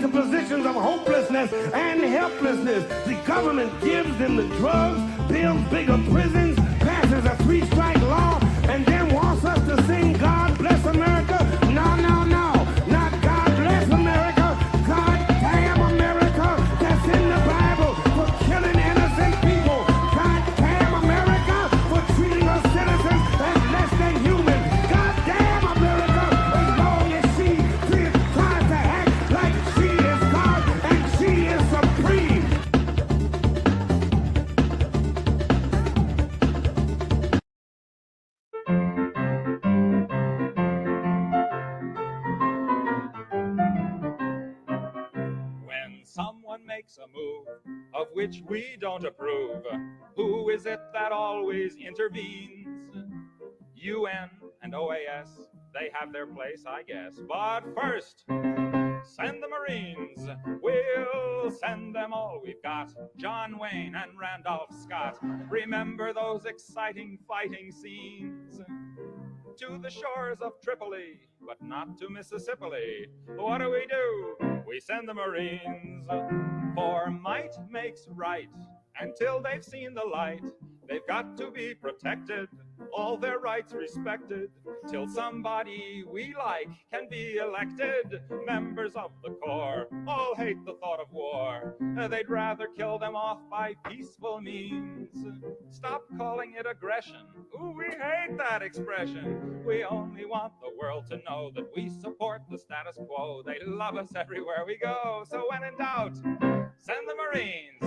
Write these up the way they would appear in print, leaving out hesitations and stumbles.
into positions of hopelessness and helplessness. The government gives them the drugs, builds bigger prisons, passes a 3-strike law, and then wants us to sing God Bless America. No, no, no. Not God Bless America. God Damn America. That's in the Bible for killing innocent people. God Damn America for treating us citizens as less than human. God Damn America as long as she tries to act like she is God and she is supreme. When someone makes a move of which we don't approve, who is it that always intervenes? UN and OAS, they have their place, I guess. But first, send the Marines. We'll send them all we've got. John Wayne and Randolph Scott. Remember those exciting fighting scenes? To the shores of Tripoli, but not to Mississippi. What do? We send the Marines. For might makes right. Until they've seen the light, they've got to be protected, all their rights respected, till somebody we like can be elected. Members of the Corps all hate the thought of war. They'd rather kill them off by peaceful means. Stop calling it aggression. Ooh, we hate that expression. We only want the world to know that we support the status quo. They love us everywhere we go. So when in doubt, send the Marines.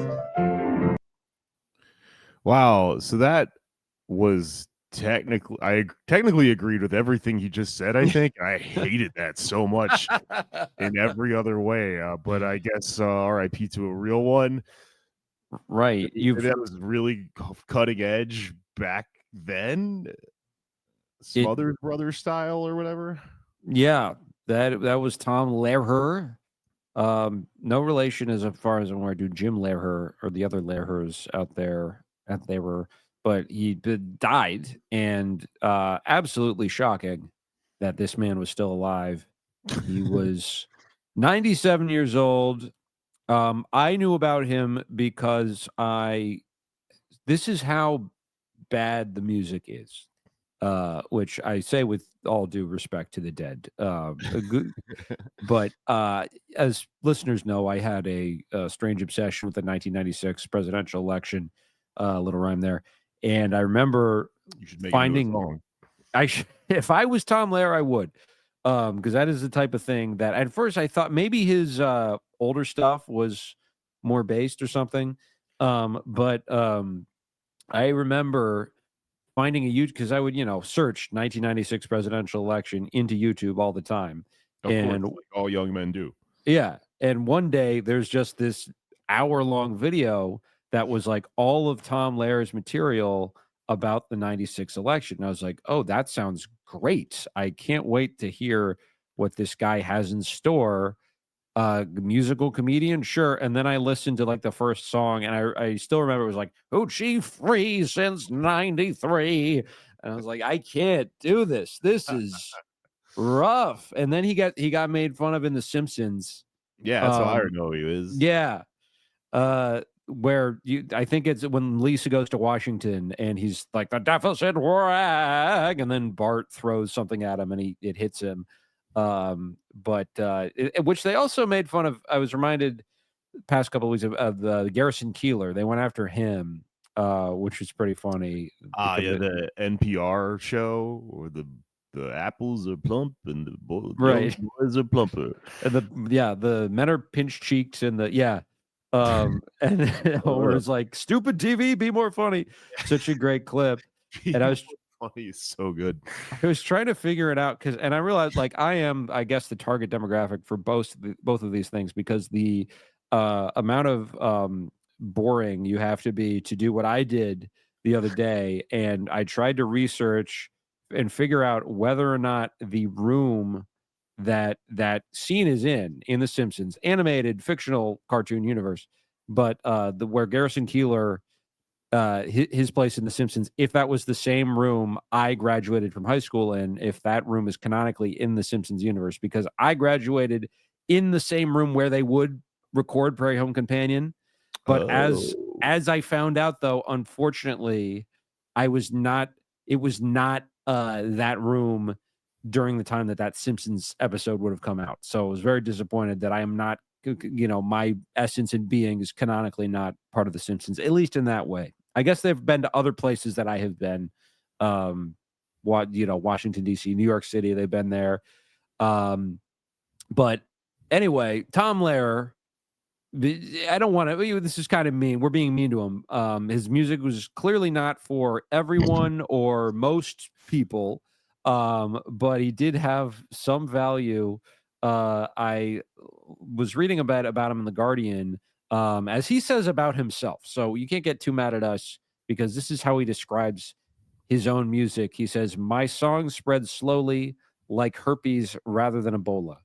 Wow. So that was I technically agreed with everything he just said. I think I hated that so much in every other way. But I guess RIP to a real one. Right. That was really cutting edge back then. Smothers Brothers style or whatever. Yeah, that was Tom Lehrer. No relation as far as I'm aware to Jim Lehrer or the other Lehrers out there at Lehrer, but he died, and absolutely shocking that this man was still alive. He was 97 years old. I knew about him because this is how bad the music is. Which I say with all due respect to the dead. But as listeners know, I had a strange obsession with the 1996 presidential election. Little rhyme there, and I remember finding. If I was Tom Lehrer, I would, because that is the type of thing that at first I thought maybe his older stuff was more based or something, but I remember finding a YouTube because I would, search 1996 presidential election into YouTube all the time. Of course, like all young men do. Yeah. And one day there's just this hour-long video that was like all of Tom Lehrer's material about the 96 election. And I was like, oh, that sounds great. I can't wait to hear what this guy has in store. Musical comedian, sure. And then I listened to like the first song, and I still remember it was like, "Oh, she free since '93," and I was like, I can't do this. This is rough. And then he got made fun of in The Simpsons. Yeah, that's how I know he is. Yeah, where I think it's when Lisa goes to Washington, and he's like the deficit rag, and then Bart throws something at him, and it hits him. But which they also made fun of. I was reminded past couple of weeks of the Garrison Keillor. They went after him, which was pretty funny. The NPR show or the apples are plump and the boys are plumper. And the men are pinch cheeks and and Homer's like, stupid TV, be more funny. Such a great clip. And I was funny is so good. I was trying to figure it out and I realized like I am, I guess, the target demographic for both of these things, because the amount of boring you have to be to do what I did the other day, and I tried to research and figure out whether or not the room that scene is in The Simpsons animated fictional cartoon universe, but where Garrison Keillor, his place in The Simpsons, if that was the same room I graduated from high school in, if that room is canonically in The Simpsons universe, because I graduated in the same room where they would record Prairie Home Companion. But as I found out, though, unfortunately, it was not that room during the time that Simpsons episode would have come out. So I was very disappointed that I am not, my essence and being is canonically not part of the Simpsons, at least in that way. I guess they've been to other places that I have been, Washington, D.C., New York City, they've been there. But anyway, Tom Lehrer, I don't want to, this is kind of mean. We're being mean to him. His music was clearly not for everyone or most people, but he did have some value. I was reading about him in The Guardian, as he says about himself. So you can't get too mad at us because this is how he describes his own music. He says, "My songs spread slowly like herpes rather than Ebola."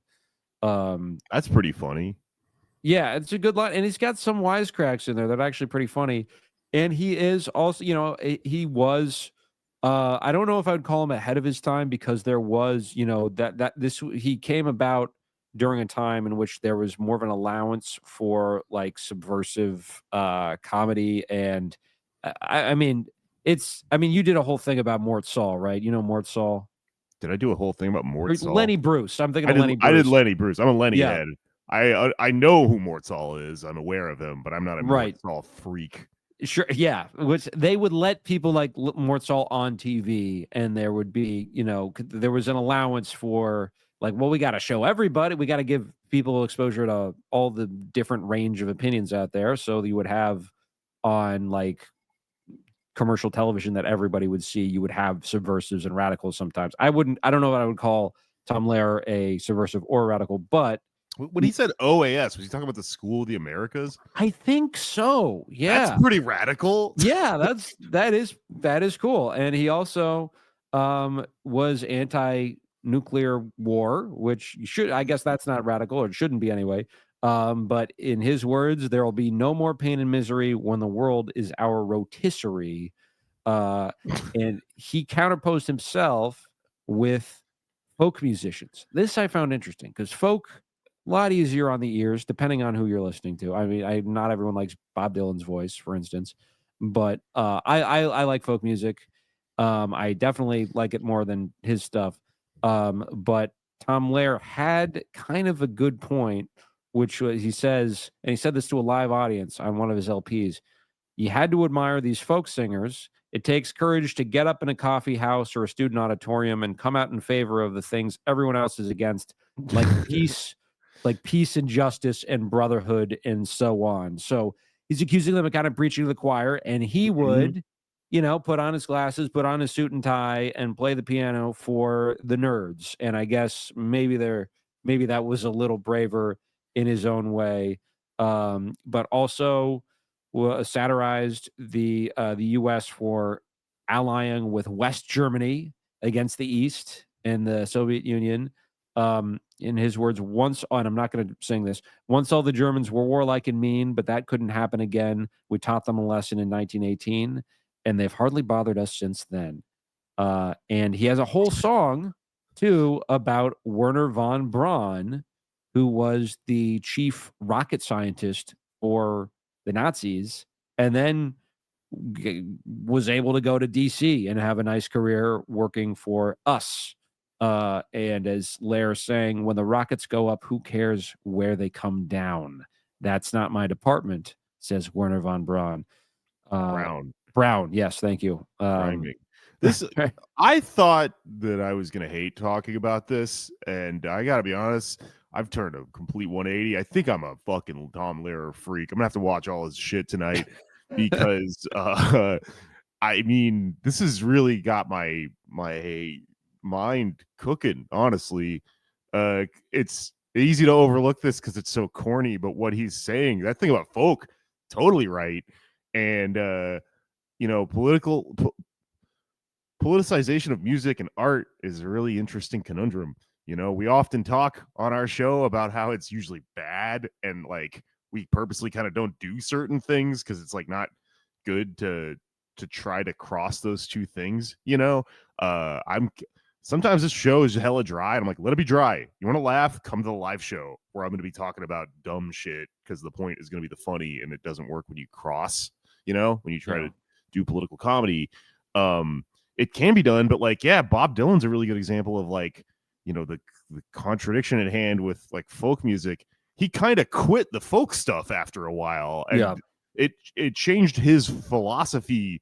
That's pretty funny. Yeah, it's a good line, and he's got some wisecracks in there that are actually pretty funny. And he is also, he was. I don't know if I would call him ahead of his time because there was, he came about during a time in which there was more of an allowance for like subversive comedy, and I mean, you did a whole thing about Mort Saul, right? You know Mort Saul. Did I do a whole thing about Mort Saul? Lenny Bruce. I'm thinking of Lenny Bruce. I did Lenny Bruce. I'm a Lenny Yeah. head. I know who Mort Saul is. I'm aware of him, but I'm not a Right. Mort Saul freak. Sure, yeah. Which they would let people like Mort Saul on TV, and there would be, there was an allowance for like, well, we got to show everybody, we got to give people exposure to all the different range of opinions out there. So you would have on like commercial television that everybody would see, you would have subversives and radicals sometimes. I don't know what I would call Tom Lehrer a subversive or a radical, but when he said OAS, was he talking about the School of the Americas? I think so. Yeah. That's pretty radical. Yeah, that is cool. And he also was anti-nuclear war, which I guess that's not radical, or it shouldn't be anyway. But in his words, there will be no more pain and misery when the world is our rotisserie. And he counterposed himself with folk musicians. This I found interesting because folk, a lot easier on the ears, depending on who you're listening to. I mean, not everyone likes Bob Dylan's voice, for instance, but I like folk music. I definitely like it more than his stuff. But Tom Lehrer had kind of a good point, which was, he says, and he said this to a live audience on one of his LPs. You had to admire these folk singers. It takes courage to get up in a coffee house or a student auditorium and come out in favor of the things everyone else is against, like peace and justice and brotherhood and so on. So he's accusing them of kind of preaching to the choir, and he would, put on his glasses, put on his suit and tie, and play the piano for the nerds. And I guess maybe that was a little braver in his own way, but also satirized the U.S. for allying with West Germany against the East and the Soviet Union. In his words, and I'm not going to sing this, once all the Germans were warlike and mean, but that couldn't happen again. We taught them a lesson in 1918, and they've hardly bothered us since then. And he has a whole song, too, about Werner von Braun, who was the chief rocket scientist for the Nazis, and then was able to go to D.C. and have a nice career working for us. And as Lehrer saying, when the rockets go up, who cares where they come down? That's not my department, says Werner von Braun. Brown, yes, thank you. This I thought that I was gonna hate talking about this, and I gotta be honest, I've turned a complete 180. I think I'm a fucking Tom Lehrer freak. I'm gonna have to watch all his shit tonight because I mean, this has really got my mind cooking, honestly. It's easy to overlook this because it's so corny, but what he's saying, that thing about folk, totally right. And politicization of music and art is a really interesting conundrum. We often talk on our show about how it's usually bad, and like we purposely kind of don't do certain things because it's like not good to try to cross those two things. sometimes this show is hella dry. And I'm like, let it be dry. You want to laugh? Come to the live show where I'm going to be talking about dumb shit because the point is going to be the funny, and it doesn't work when you cross, when you try to do political comedy. It can be done, but like, yeah, Bob Dylan's a really good example of like, the contradiction at hand with like folk music. He kind of quit the folk stuff after a while, and it changed his philosophy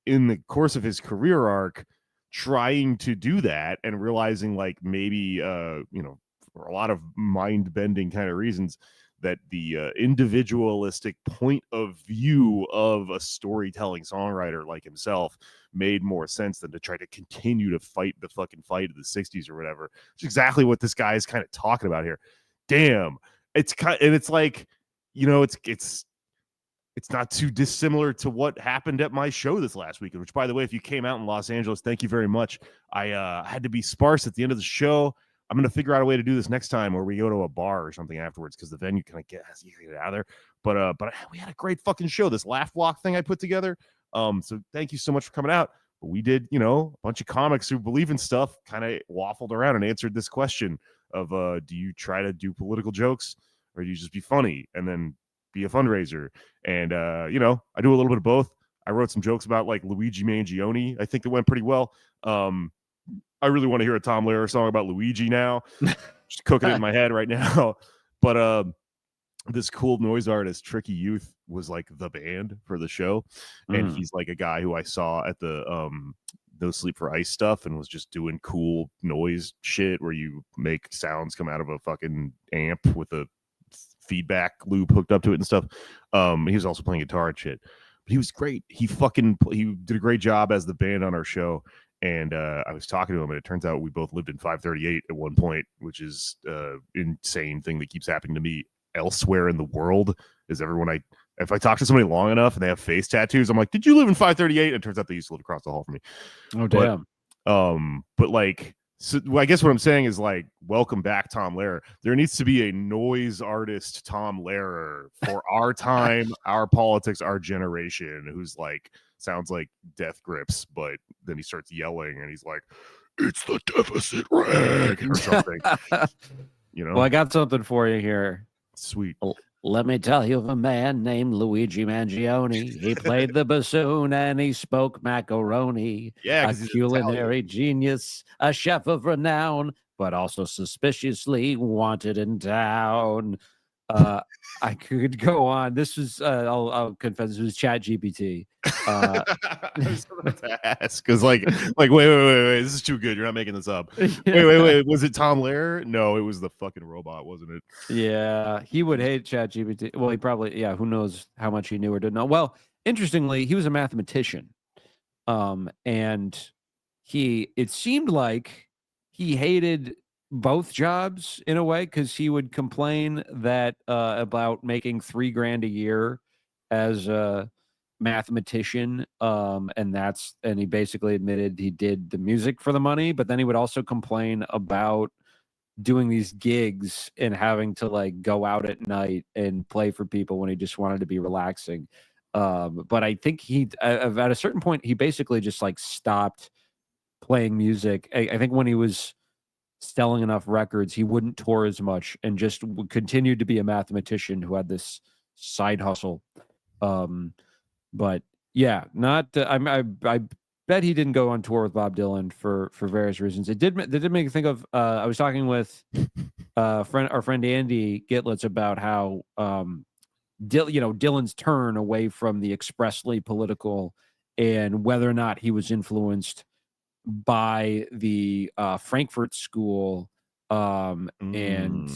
in the course of his career arc, trying to do that and realizing like maybe for a lot of mind-bending kind of reasons that the individualistic point of view of a storytelling songwriter like himself made more sense than to try to continue to fight the fucking fight of the 60s or whatever. It's exactly what this guy is kind of talking about here. Damn. It's like, it's not too dissimilar to what happened at my show this last weekend, which, by the way, if you came out in Los Angeles, thank you very much. I had to be sparse at the end of the show. I'm going to figure out a way to do this next time where we go to a bar or something afterwards because the venue kind of gets you get out of there. But we had a great fucking show, this laugh block thing I put together. So thank you so much for coming out. But we did, a bunch of comics who believe in stuff kind of waffled around and answered this question of do you try to do political jokes or do you just be funny and then be a fundraiser? And I do a little bit of both. I wrote some jokes about like Luigi Mangione. I think that went pretty well. I really want to hear a Tom Lehrer song about Luigi now. Just cooking it in my head right now. But this cool noise artist, Tricky Youth, was like the band for the show. And he's like a guy who I saw at the No Sleep for Ice stuff and was just doing cool noise shit where you make sounds come out of a fucking amp with a feedback loop hooked up to it and stuff. He was also playing guitar and shit. But he was great. He did a great job as the band on our show. And I was talking to him, and it turns out we both lived in 538 at one point, which is insane thing that keeps happening to me elsewhere in the world. Is if I talk to somebody long enough and they have face tattoos, I'm like, did you live in 538? And it turns out they used to live across the hall from me. Oh, damn. But like, so I guess what I'm saying is like, welcome back, Tom Lehrer. There needs to be a noise artist, Tom Lehrer, for our time, our politics, our generation, who's like, sounds like Death Grips, but then he starts yelling and he's like, it's the deficit rag or something. Well, I got something for you here. Sweet. Let me tell you of a man named Luigi Mangione. He played the bassoon and he spoke macaroni. Yeah, a culinary genius, a chef of renown, but also suspiciously wanted in town. I could go on. This was, I'll confess, this was ChatGPT. I was about to ask because, like, wait, this is too good. You're not making this up. Wait. Was it Tom Lehrer? No, it was the fucking robot, wasn't it? Yeah, he would hate ChatGPT. Well, he probably, who knows how much he knew or didn't know. Well, interestingly, he was a mathematician, and it seemed like he hated both jobs in a way because he would complain that about making $3,000 a year as a mathematician, and he basically admitted he did the music for the money, but then he would also complain about doing these gigs and having to like go out at night and play for people when he just wanted to be relaxing. But I think at a certain point he basically just like stopped playing music. I think when he was selling enough records, he wouldn't tour as much and just continued to be a mathematician who had this side hustle. But yeah, I bet he didn't go on tour with Bob Dylan for various reasons. It did make me think of I was talking with our friend Andy Gitlitz about how Dylan's turn away from the expressly political and whether or not he was influenced by the Frankfurt School and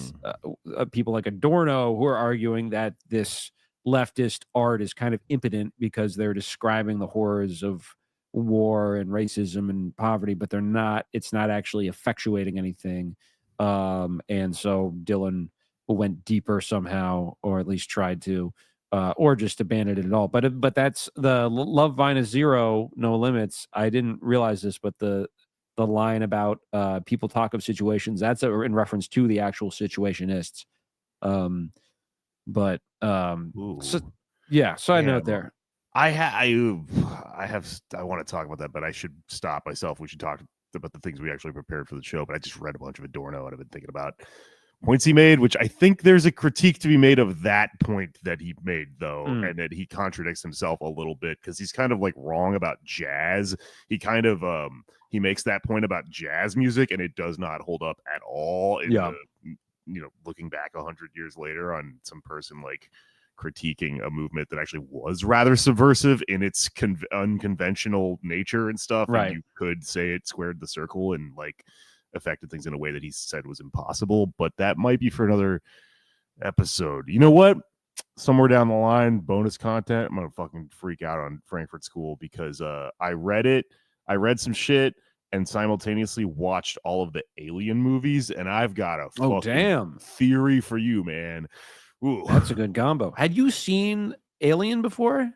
people like Adorno who are arguing that this leftist art is kind of impotent because they're describing the horrors of war and racism and poverty, but it's not actually effectuating anything. And so Dylan went deeper somehow, or at least tried to, or just abandoned it at all. But that's the Love Vine is Zero, No Limits. I didn't realize this, but the line about people talk of situations, that's in reference to the actual Situationists. So I note there. I want to talk about that, but I should stop myself. We should talk about the things we actually prepared for the show, but I just read a bunch of Adorno and I've been thinking about points he made, which I think there's a critique to be made of that point that he made, though, and that he contradicts himself a little bit because he's kind of like wrong about jazz. He kind of he makes that point about jazz music, and it does not hold up at all. In the, looking back 100 years later on some person like critiquing a movement that actually was rather subversive in its unconventional nature and stuff. Right. And you could say it squared the circle and like affected things in a way that he said was impossible, but that might be for another episode. You know what? Somewhere down the line, bonus content, I'm gonna fucking freak out on Frankfurt School because I read some shit and simultaneously watched all of the Alien movies, and I've got a fucking theory for you, man. Ooh. That's a good combo. Had you seen Alien before?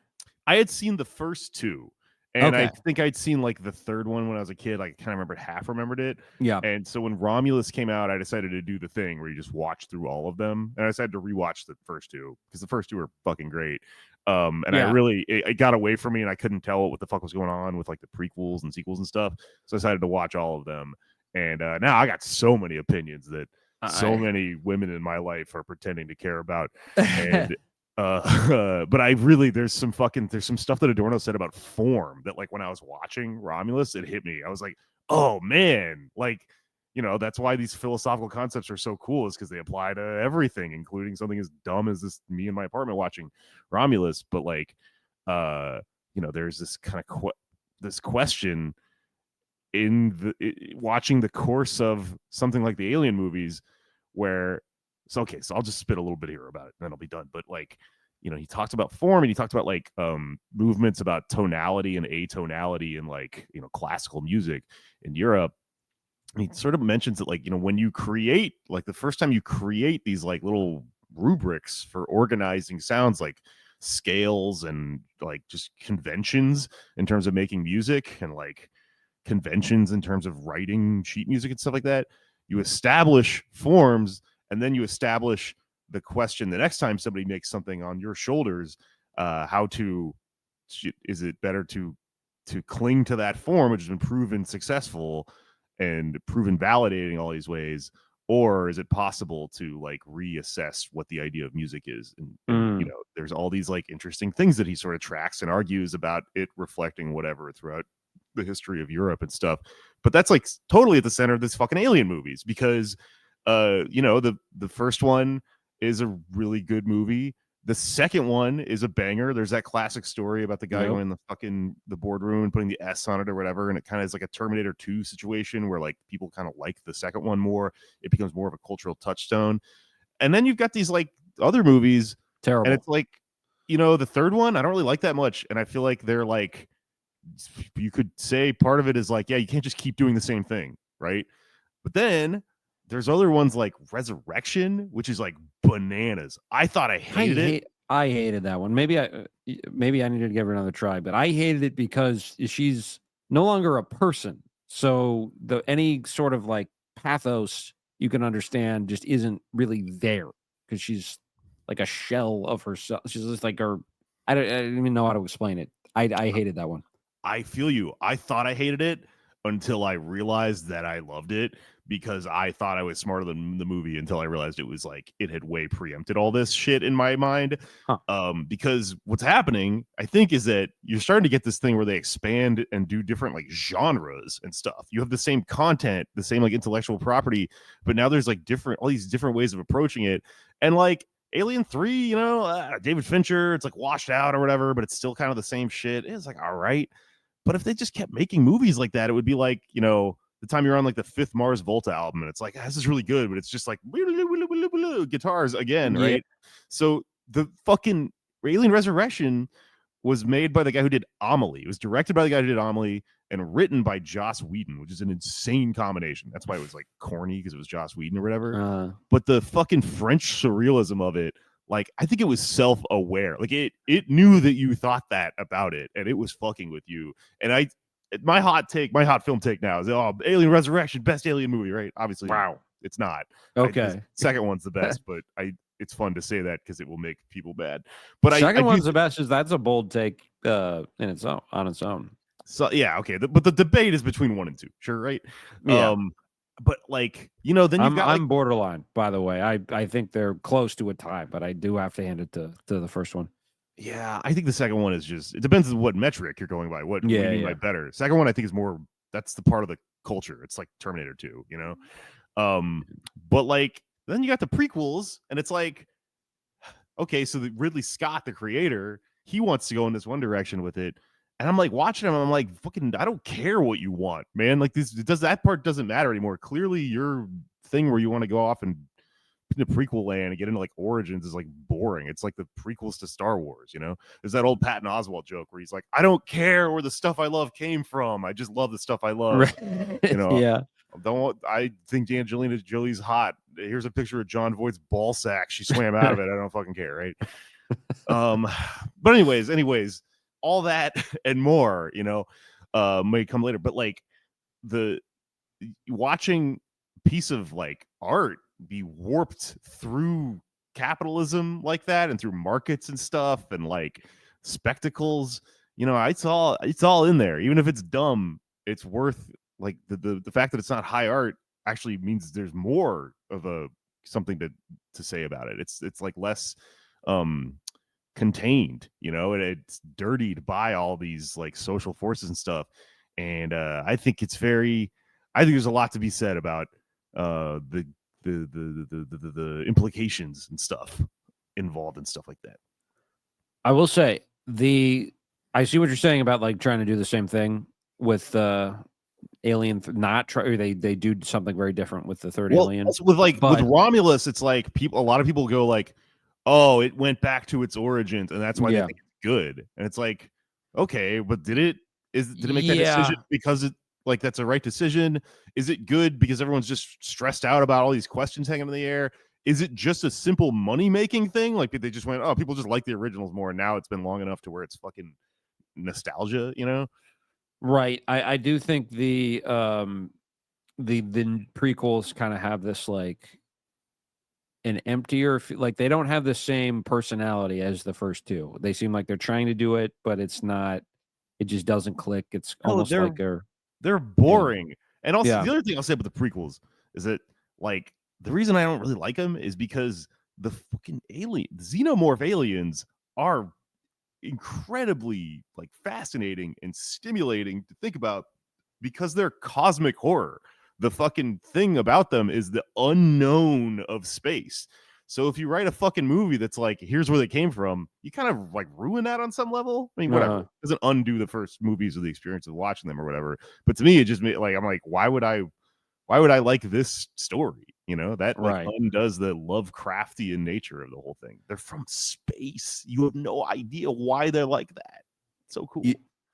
I had seen the first two. And I think I'd seen like the third one when I was a kid. I kind of remembered it. Yeah. And so when Romulus came out, I decided to do the thing where you just watch through all of them. And I decided to rewatch the first two because the first two are fucking great. And it got away from me and I couldn't tell what the fuck was going on with like the prequels and sequels and stuff. So I decided to watch all of them. And now I got so many opinions that so many women in my life are pretending to care about. And but I really there's some stuff that Adorno said about form that like when I was watching Romulus, it hit me. I was like, oh man, like, you know, that's why these philosophical concepts are so cool, is because they apply to everything, including something as dumb as this me in my apartment watching Romulus. But like you know, there's this kind of this question in watching the course of something like the Alien movies where so I'll just spit a little bit here about it and then I'll be done. But like, you know, he talks about form and he talks about like movements about tonality and atonality and like, you know, classical music in Europe. And he sort of mentions that like, you know, when you create, like the first time you create these like little rubrics for organizing sounds, like scales and like just conventions in terms of making music and like conventions in terms of writing sheet music and stuff like that, you establish forms. And then you establish the question the next time somebody makes something on your shoulders, is it better to cling to that form, which has been proven successful and proven validating all these ways, or is it possible to like reassess what the idea of music is? And you know, there's all these like interesting things that he sort of tracks and argues about it reflecting whatever throughout the history of Europe and stuff. But that's like totally at the center of this fucking Alien movies because you know, the first one is a really good movie. The second one is a banger. There's that classic story about the guy going in the boardroom and putting the S on it or whatever, and it kind of is like a Terminator 2 situation where like people kind of like the second one more. It becomes more of a cultural touchstone. And then you've got these like other movies, terrible, and it's like, you know, the third one I don't really like that much, and I feel like they're like, you could say part of it is like, yeah, you can't just keep doing the same thing, right? But then there's other ones like Resurrection, which is like bananas. I thought I hated it. I hated that one. Maybe I needed to give her another try, but I hated it because she's no longer a person. So any sort of like pathos you can understand just isn't really there because she's like a shell of herself. She's just like her. I don't even know how to explain it. I hated that one. I feel you. I thought I hated it until I realized that I loved it, because I thought I was smarter than the movie until I realized it was like it had way preempted all this shit in my mind. Because what's happening, I think, is that you're starting to get this thing where they expand and do different like genres and stuff. You have the same content, the same like intellectual property, but now there's like all these different ways of approaching it. And like Alien 3, you know, David Fincher, it's like washed out or whatever, but it's still kind of the same shit. It's like, all right. But if they just kept making movies like that, it would be like, you know, the time you're on like the 5th Mars Volta album and it's like, this is really good, but it's just like guitars again, right? Yeah. So the fucking Alien Resurrection was made by the guy who did Amelie. It was directed by the guy who did Amelie and written by Joss Whedon, which is an insane combination. That's why it was like corny, because it was Joss Whedon or whatever. But the fucking French surrealism of it, like, I think it was self-aware. Like it knew that you thought that about it, and it was fucking with you. And my hot film take now is, Alien Resurrection, best Alien movie, right? Obviously, wow, it's not. Okay, the second one's the best, but it's fun to say that because it will make people mad. But second one's the best. That's a bold take on its own. So yeah, okay, but the debate is between 1 and 2, sure, right? Yeah. But like, you know, then you've got like, I'm borderline, by the way. I think they're close to a tie, but I do have to hand it to the first one. yeah, I think the second one is just, it depends on what metric you're going by. What do you mean by Yeah. better? Second one, I think, is more, that's the part of the culture. It's like Terminator 2, you know? But like, then you got the prequels, and it's like, okay, so the Ridley Scott, the creator, he wants to go in this one direction with it. And I'm like watching him, I'm like, fucking, I don't care what you want, man. Like that part doesn't matter anymore. Clearly your thing where you want to go off and the prequel land and get into like origins is like boring. It's like the prequels to Star Wars, you know? There's that old Patton Oswalt joke where he's like, I don't care where the stuff I love came from. I just love the stuff I love. You know, Yeah. I think Angelina Jolie's hot. Here's a picture of John Voight's ball sack. She swam out of it. I don't fucking care, right? But anyways, all that and more, you know, may come later. But like the watching piece of like art be warped through capitalism like that and through markets and stuff and like spectacles, you know, it's all in there. Even if it's dumb, it's worth like the fact that it's not high art actually means there's more of a something to say about it. It's like less contained, you know, and it's dirtied by all these like social forces and stuff. And I think there's a lot to be said about the implications and stuff involved and stuff like that. I will say I see what you're saying about like trying to do the same thing with Alien. Or they do something very different with the third Alien. Also with Romulus, it's like a lot of people go like, oh, it went back to its origins, and that's why they think it's good. And it's like, okay, but did it make that decision because it like that's a right decision? Is it good because everyone's just stressed out about all these questions hanging in the air? Is it just a simple money-making thing? Like they just went, oh, people just like the originals more, and now it's been long enough to where it's fucking nostalgia, you know? Right. I do think the prequels kind of have this like an emptier, like they don't have the same personality as the first two. They seem like they're trying to do it, but it's not. It just doesn't click. It's almost like they're boring. And also, Yeah. the other thing I'll say about the prequels is that like the reason I don't really like them is because the fucking xenomorph aliens are incredibly like fascinating and stimulating to think about because they're cosmic horror. The fucking thing about them is the unknown of space. So if you write a fucking movie that's like, here's where they came from, you kind of like ruin that on some level. I mean, whatever. It doesn't undo the first movies or the experience of watching them or whatever. But to me, it just made like, I'm like, why would I like this story? You know, that like undoes the Lovecraftian nature of the whole thing. They're from space. You have no idea why they're like that. It's so cool.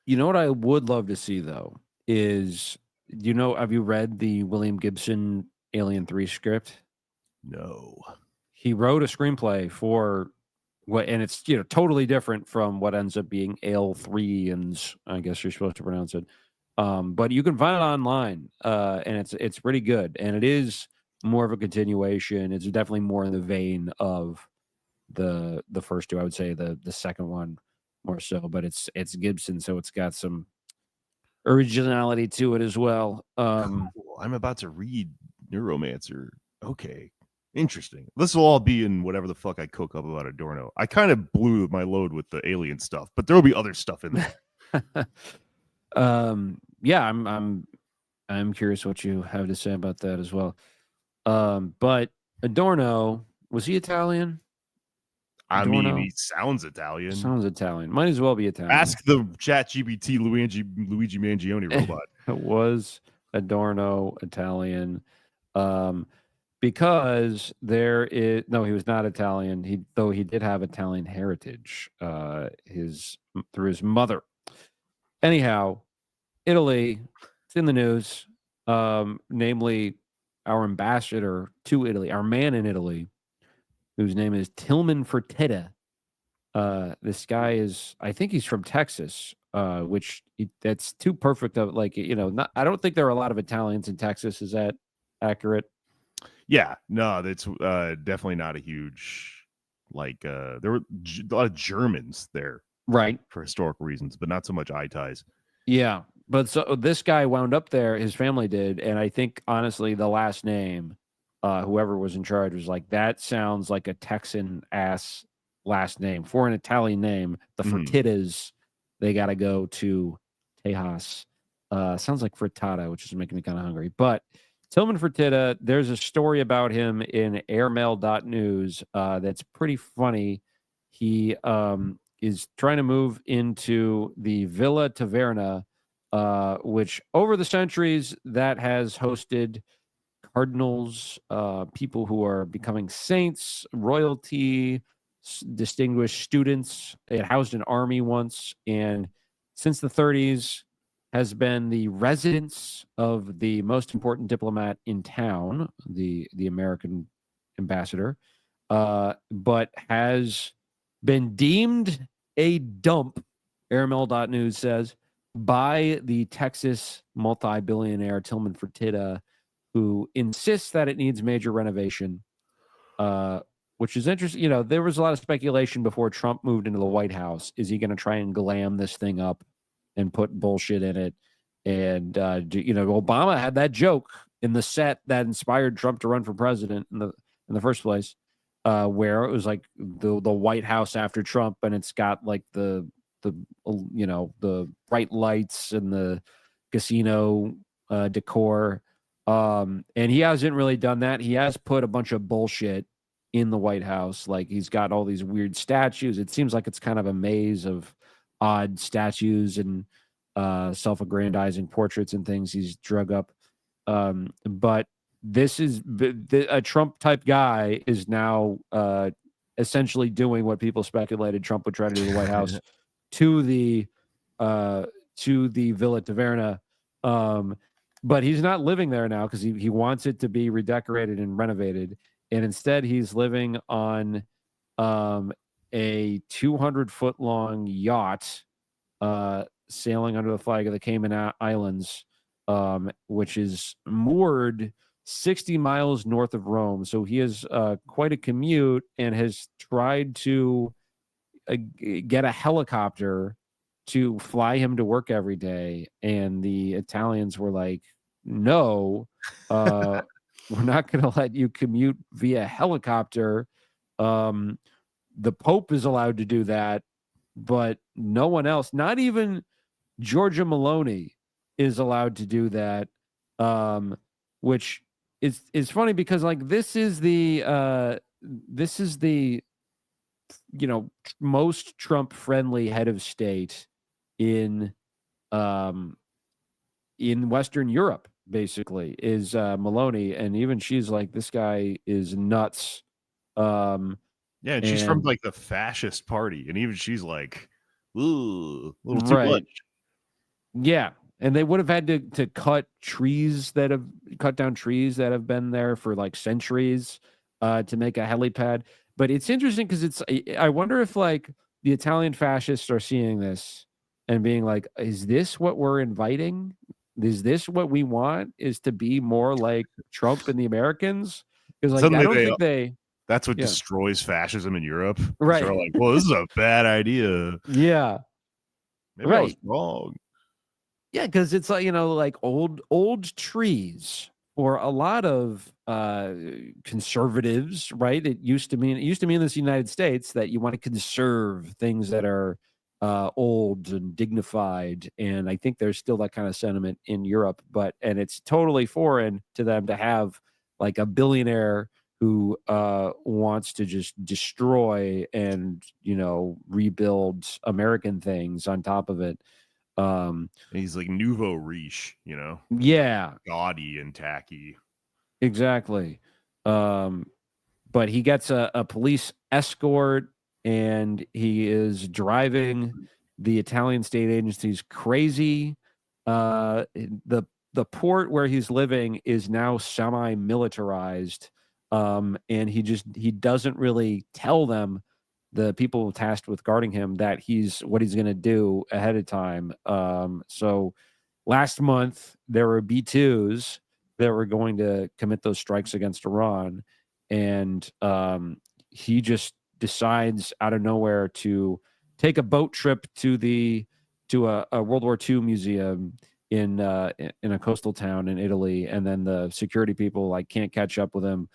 You know what I would love to see though is, have you read the William Gibson Alien 3 script? No. He wrote a screenplay for and it's totally different from what ends up being Ale3, I guess you're supposed to pronounce it. But you can find it online, and it's pretty good, and it is more of a continuation. It's definitely more in the vein of the first two. I would say the second one more so, but it's Gibson, so it's got some originality to it as well. Cool. I'm about to read Neuromancer. Okay. Interesting. This will all be in whatever the fuck I cook up about Adorno. I kind of blew my load with the alien stuff, but there will be other stuff in there. Yeah, I'm curious what you have to say about that as well. But Adorno, was he Italian? Adorno? I mean, he sounds Italian. Sounds Italian. Might as well be Italian. Ask the ChatGPT Luigi Mangione robot. It was Adorno Italian. Because he was not Italian. Though he did have Italian heritage, through his mother. Anyhow, Italy, it's in the news. Namely, our ambassador to Italy, our man in Italy, whose name is Tillman Fertitta. This guy I think he's from Texas, that's too perfect of I don't think there are a lot of Italians in Texas. Is that accurate? Yeah, no, that's definitely not a huge there were a lot of Germans there, right, for historical reasons, but not so much eye ties. Yeah, but so this guy wound up there, his family did, and I think honestly the last name, whoever was in charge was like, that sounds like a Texan ass last name. For an Italian name, the Fertittas, they gotta go to Tejas. Sounds like frittata, which is making me kind of hungry. But Tillman Fertitta, there's a story about him in airmail.news that's pretty funny. He is trying to move into the Villa Taverna, which over the centuries that has hosted cardinals, people who are becoming saints, royalty, distinguished students. It housed an army once, and since the 30s has been the residence of the most important diplomat in town, the American ambassador, but has been deemed a dump, airmail.news says, by the Texas multi-billionaire Tillman Fertitta, who insists that it needs major renovation, which is interesting. You know, there was a lot of speculation before Trump moved into the White House. Is he going to try and glam this thing up and put bullshit in it? And, you know, Obama had that joke in the set that inspired Trump to run for president in the first place, where it was like the White House after Trump, and it's got like the you know, the bright lights and the casino decor. And he hasn't really done that. He has put a bunch of bullshit in the White House. Like he's got all these weird statues. It seems like it's kind of a maze of odd statues and self-aggrandizing portraits and things he's drug up. But this is a Trump type guy is now essentially doing what people speculated Trump would try to do in the White House to the Villa Taverna. But he's not living there now because he wants it to be redecorated and renovated. And instead he's living on a 200-foot long yacht sailing under the flag of the Cayman Islands, which is moored 60 miles north of Rome. So he has quite a commute and has tried to get a helicopter to fly him to work every day. And the Italians were like, no, we're not going to let you commute via helicopter. The Pope is allowed to do that, but no one else, not even Giorgia Meloni, is allowed to do that, which is funny because like this is the you know, most Trump friendly head of state in Western Europe, basically, is Meloni, and even she's like, this guy is nuts. Yeah, and she's from like the fascist party, and even she's like, ooh, a little too much. Yeah, and they would have had to cut down trees that have been there for like centuries to make a helipad. But it's interesting because I wonder if like the Italian fascists are seeing this and being like, is this what we're inviting? Is this what we want? Is to be more like Trump and the Americans? Because like Suddenly I don't think that's what destroys fascism in Europe. Right. They're like, well, this is a bad idea. Yeah. Maybe I was wrong. Yeah, because it's like, you know, like old trees for a lot of conservatives, right? It used to mean in this United States that you want to conserve things that are old and dignified, and I think there's still that kind of sentiment in Europe. And it's totally foreign to them to have like a billionaire who wants to just destroy and, you know, rebuild American things on top of it. He's like nouveau riche, you know? Yeah. Gaudy and tacky. Exactly. But he gets a police escort, and he is driving the Italian state agencies crazy. The port where he's living is now semi-militarized. And he doesn't really tell them, the people tasked with guarding him, that what he's going to do ahead of time. So last month there were B-2s that were going to commit those strikes against Iran, and he just decides out of nowhere to take a boat trip to the to a World War II museum in a coastal town in Italy, and then the security people like can't catch up with him.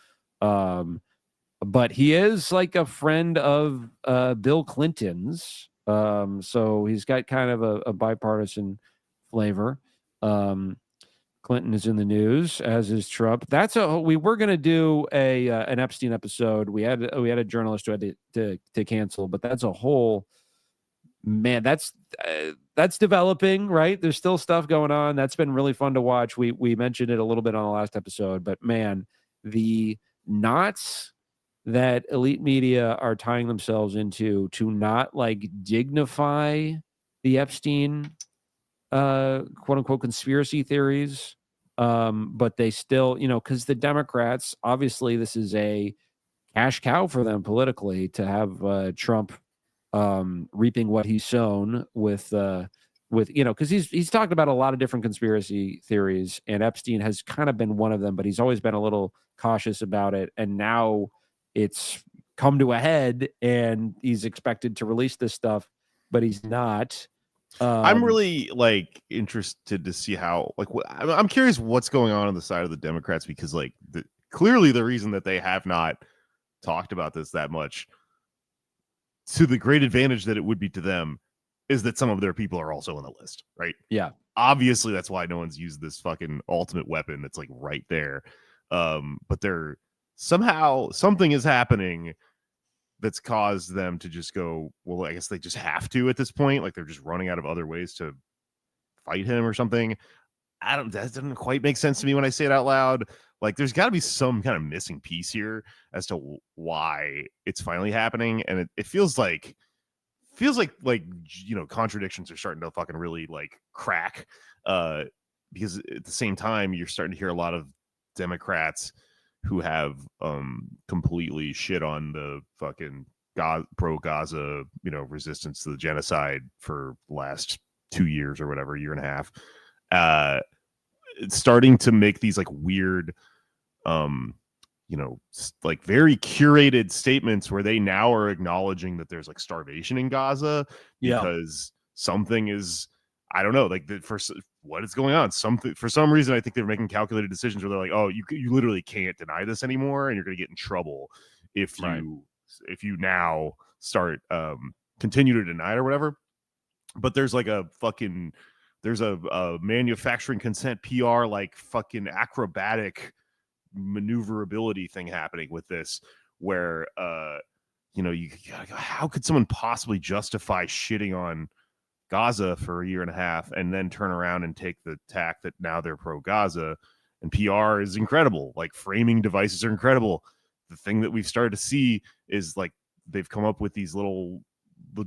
But he is like a friend of Bill Clinton's, so he's got kind of a bipartisan flavor. Clinton is in the news, as is Trump. We were going to do an Epstein episode. We had a journalist who had to cancel, but that's a whole, man, that's developing, right? There's still stuff going on. That's been really fun to watch. We mentioned it a little bit on the last episode, but man, the knots that elite media are tying themselves into to not like dignify the Epstein quote unquote conspiracy theories, but they still, because the Democrats, obviously this is a cash cow for them politically to have Trump reaping what he's sown with because he's talked about a lot of different conspiracy theories, and Epstein has kind of been one of them, but he's always been a little cautious about it, and now it's come to a head and he's expected to release this stuff, but he's not. I'm really like interested to see how I'm curious what's going on the side of the Democrats, because like clearly the reason that they have not talked about this that much, to the great advantage that it would be to them, is that some of their people are also on the list, right? Yeah. Obviously that's why no one's used this fucking ultimate weapon that's like right there. But they're somehow something is happening that's caused them to just go, well, I guess they just have to at this point. Like they're just running out of other ways to fight him or something. That doesn't quite make sense to me when I say it out loud. Like there's got to be some kind of missing piece here as to why it's finally happening. And it feels like contradictions are starting to fucking really like crack, because at the same time you're starting to hear a lot of Democrats who have completely shit on the fucking pro Gaza, resistance to the genocide for the last 2 years or whatever, year and a half, starting to make these like weird, like very curated statements where they now are acknowledging that there's like starvation in Gaza because something is, I don't know, like what is going on? Something, for some reason, I think they're making calculated decisions where they're like, oh, you literally can't deny this anymore, and you're going to get in trouble if you now start continue to deny it or whatever. But there's like a manufacturing consent PR like fucking acrobatic maneuverability thing happening with this, where how could someone possibly justify shitting on Gaza for a year and a half and then turn around and take the tack that now they're pro Gaza? And PR is incredible. Like framing devices are incredible. The thing that we've started to see is like they've come up with these little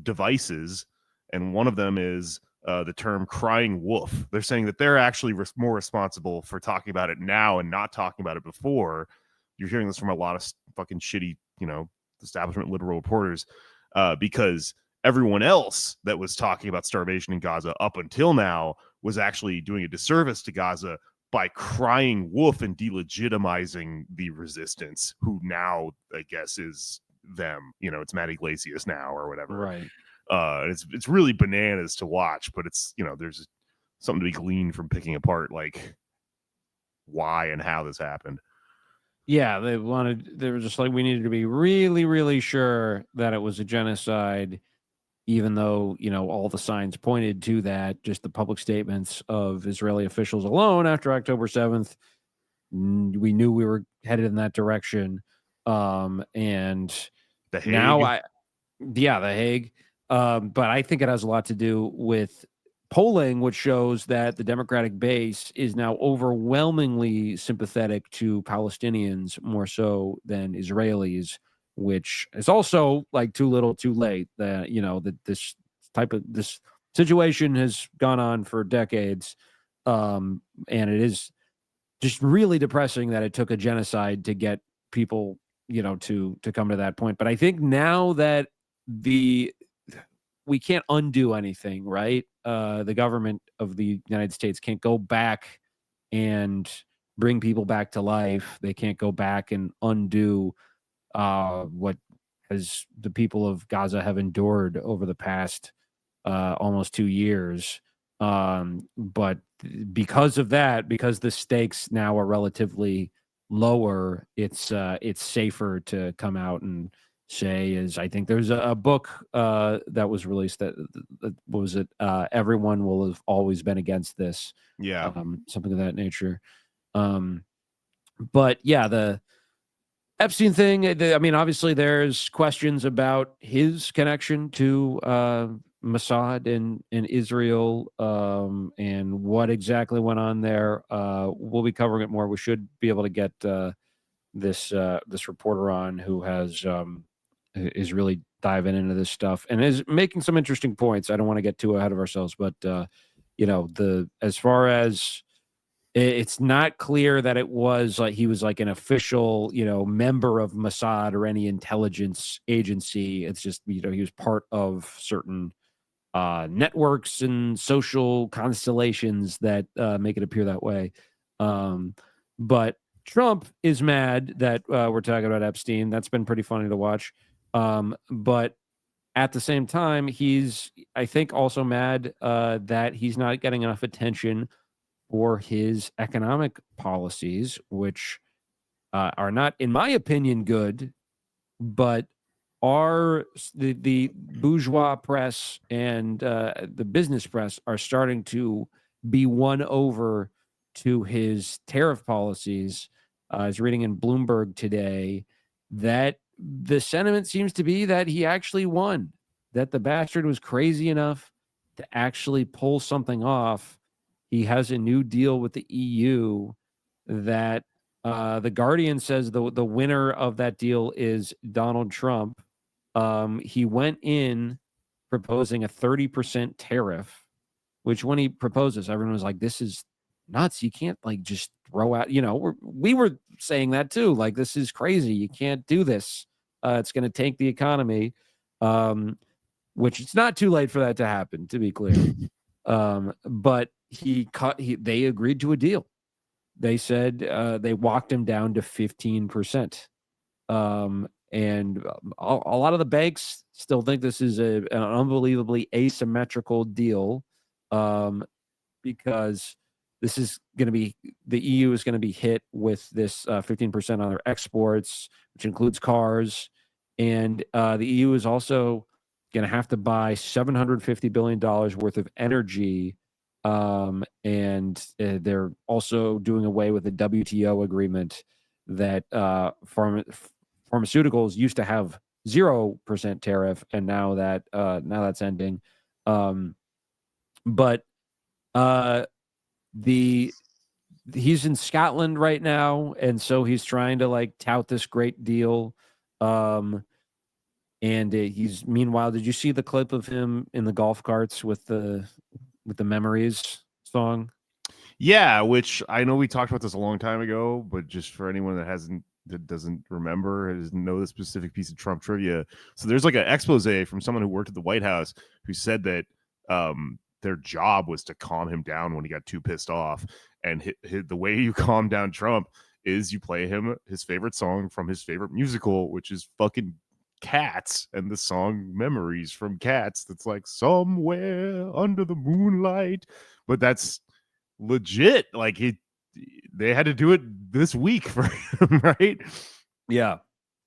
devices, and one of them is the term crying wolf. They're saying that they're actually more responsible for talking about it now and not talking about it before. You're hearing this from a lot of fucking shitty, establishment liberal reporters, because everyone else that was talking about starvation in Gaza up until now was actually doing a disservice to Gaza by crying wolf and delegitimizing the resistance, who now I guess is them. It's Matt Iglesias now or whatever. Right. It's really bananas to watch, but it's there's something to be gleaned from picking apart like why and how this happened. Yeah, they were just like, we needed to be really, really sure that it was a genocide, even though, all the signs pointed to that. Just the public statements of Israeli officials alone after October 7th, we knew we were headed in that direction. And The Hague. now the Hague. But I think it has a lot to do with polling, which shows that the Democratic base is now overwhelmingly sympathetic to Palestinians more so than Israelis, which is also like too little too late. That that this situation has gone on for decades, and it is just really depressing that it took a genocide to get people to come to that point. But I think now that we can't undo anything, right? The government of the United States can't go back and bring people back to life. They can't go back and undo what has the people of Gaza have endured over the past almost 2 years. But because of that, because the stakes now are relatively lower, it's safer to come out and say is I think there's a book that was released that what was it? Everyone will have always been against this, Yeah. something of that nature. But yeah, the Epstein thing, I mean, obviously there's questions about his connection to Mossad in Israel, and what exactly went on there. We'll be covering it more. We should be able to get this reporter on who is really diving into this stuff and is making some interesting points. I don't want to get too ahead of ourselves, but as far as it's not clear that it was like he was like an official, member of Mossad or any intelligence agency. It's just, he was part of certain networks and social constellations that make it appear that way. But Trump is mad that we're talking about Epstein. That's been pretty funny to watch. But at the same time, he's, I think, also mad that he's not getting enough attention for his economic policies, which are not, in my opinion, good, but are the bourgeois press and the business press are starting to be won over to his tariff policies. I was reading in Bloomberg today that the sentiment seems to be that he actually won, that the bastard was crazy enough to actually pull something off. He has a new deal with the EU that the Guardian says the winner of that deal is Donald Trump. He went in proposing a 30% tariff, which when he proposes, everyone was like, this is nuts. You can't like just throw out, we were saying that too. Like, this is crazy. You can't do this. It's going to tank the economy, which it's not too late for that to happen, to be clear. But they agreed to a deal. They said they walked him down to 15%. And a lot of the banks still think this is an unbelievably asymmetrical deal, because this is going to be, the EU is going to be hit with this 15% on their exports, which includes cars. And the EU is also going to have to buy $750 billion worth of energy. And they're also doing away with the WTO agreement that pharmaceuticals used to have 0% tariff, and now that's ending. But he's in Scotland right now, and so he's trying to like tout this great deal. And he's meanwhile, did you see the clip of him in the golf carts with the Memories song? Yeah, which I know we talked about this a long time ago, but just for anyone that doesn't remember, or doesn't know the specific piece of Trump trivia. So there's like an expose from someone who worked at the White House who said that their job was to calm him down when he got too pissed off. And the way you calm down Trump is you play him his favorite song from his favorite musical, which is fucking Cats, and the song Memories from Cats. That's like somewhere under the moonlight, but that's legit. Like they had to do it this week for him, right? Yeah,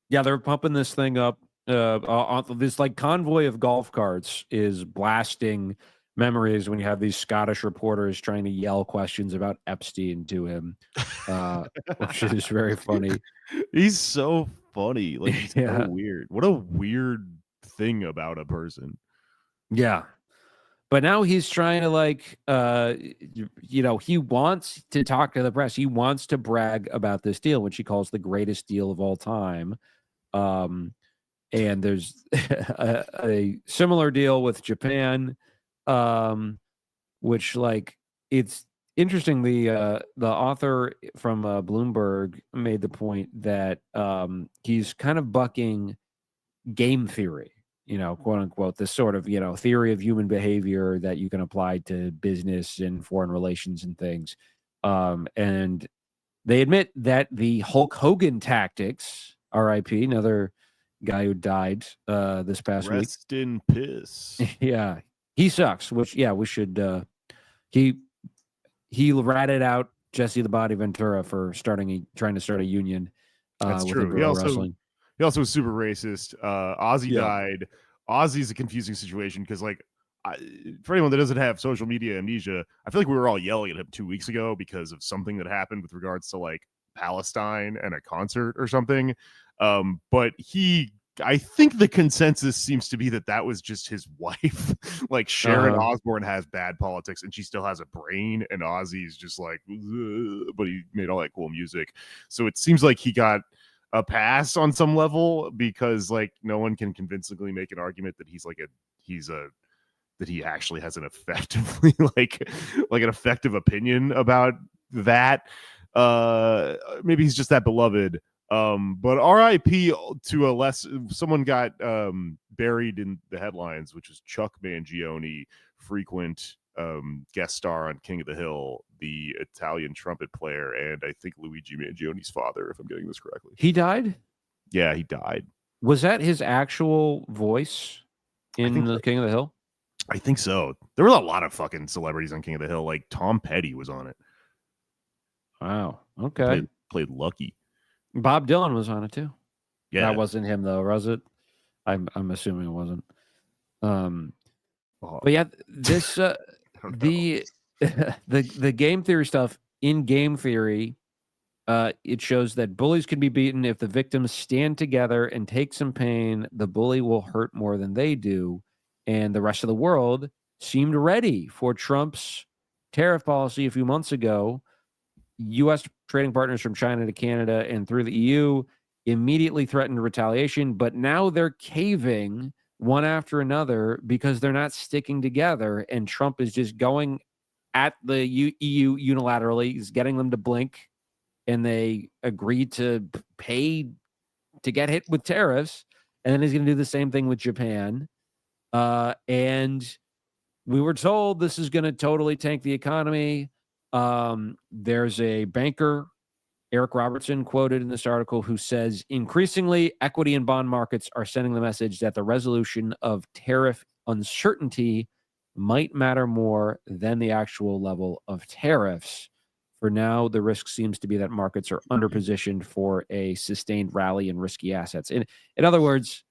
they're pumping this thing up. This like convoy of golf carts is blasting Memories when you have these Scottish reporters trying to yell questions about Epstein to him, which is very funny. He's so funny. Like, he's Yeah. so weird. What a weird thing about a person. Yeah. But now he's trying to like, he wants to talk to the press. He wants to brag about this deal, which he calls the greatest deal of all time. And there's a similar deal with Japan, which like, it's interesting. The author from Bloomberg made the point that he's kind of bucking game theory, quote unquote, this sort of, theory of human behavior that you can apply to business and foreign relations and things. And they admit that the Hulk Hogan tactics, RIP, another guy who died this past week. Rest in piss. Yeah. He sucks. Which we should. He ratted out Jesse the Body Ventura for trying to start a union. That's within true. pro wrestling. He also was super racist. Ozzy Yeah. died. Ozzy's a confusing situation because, like, for anyone that doesn't have social media amnesia, I feel like we were all yelling at him 2 weeks ago because of something that happened with regards to like Palestine and a concert or something. But I think the consensus seems to be that was just his wife. Like Sharon Osbourne has bad politics and she still has a brain, and Ozzy's just like, ugh, but he made all that cool music. So it seems like he got a pass on some level because like no one can convincingly make an argument that that he actually has an effectively like an effective opinion about that. Maybe he's just that beloved. But RIP to someone got buried in the headlines, which is Chuck Mangione, frequent guest star on King of the Hill, the Italian trumpet player, and I think Luigi Mangione's father, if I'm getting this correctly. He died? Yeah, he died. Was that his actual voice in the King of the Hill? I think so. There were a lot of fucking celebrities on King of the Hill. Like Tom Petty was on it. Wow. Okay. Played Lucky. Bob Dylan was on it too. Yeah. That wasn't him though, was it? I'm assuming it wasn't. But yeah, this the game theory stuff. In game theory, it shows that bullies can be beaten if the victims stand together and take some pain. The bully will hurt more than they do. And the rest of the world seemed ready for Trump's tariff policy a few months ago. U.S. trading partners from China to Canada and through the EU immediately threatened retaliation, but now they're caving one after another because they're not sticking together, and Trump is just going at the EU unilaterally. He's getting them to blink, and they agreed to pay to get hit with tariffs, and then he's going to do the same thing with Japan. And we were told this is going to totally tank the economy. There's a banker, Eric Robertson, quoted in this article, who says increasingly equity and bond markets are sending the message that the resolution of tariff uncertainty might matter more than the actual level of tariffs. For now, the risk seems to be that markets are underpositioned for a sustained rally in risky assets. In other words,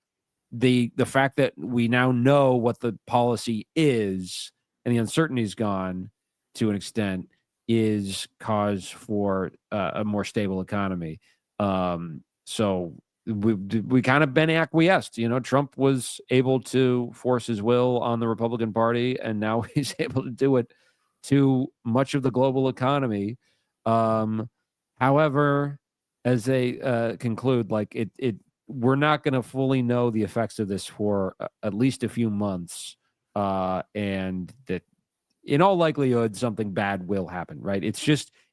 the fact that we now know what the policy is and the uncertainty is gone to an extent is cause for a more stable economy. So we kind of been acquiesced. You know, Trump was able to force his will on the Republican Party, and now he's able to do it to much of the global economy. However, as they conclude, like we're not going to fully know the effects of this for at least a few months, and that in all likelihood, something bad will happen, right?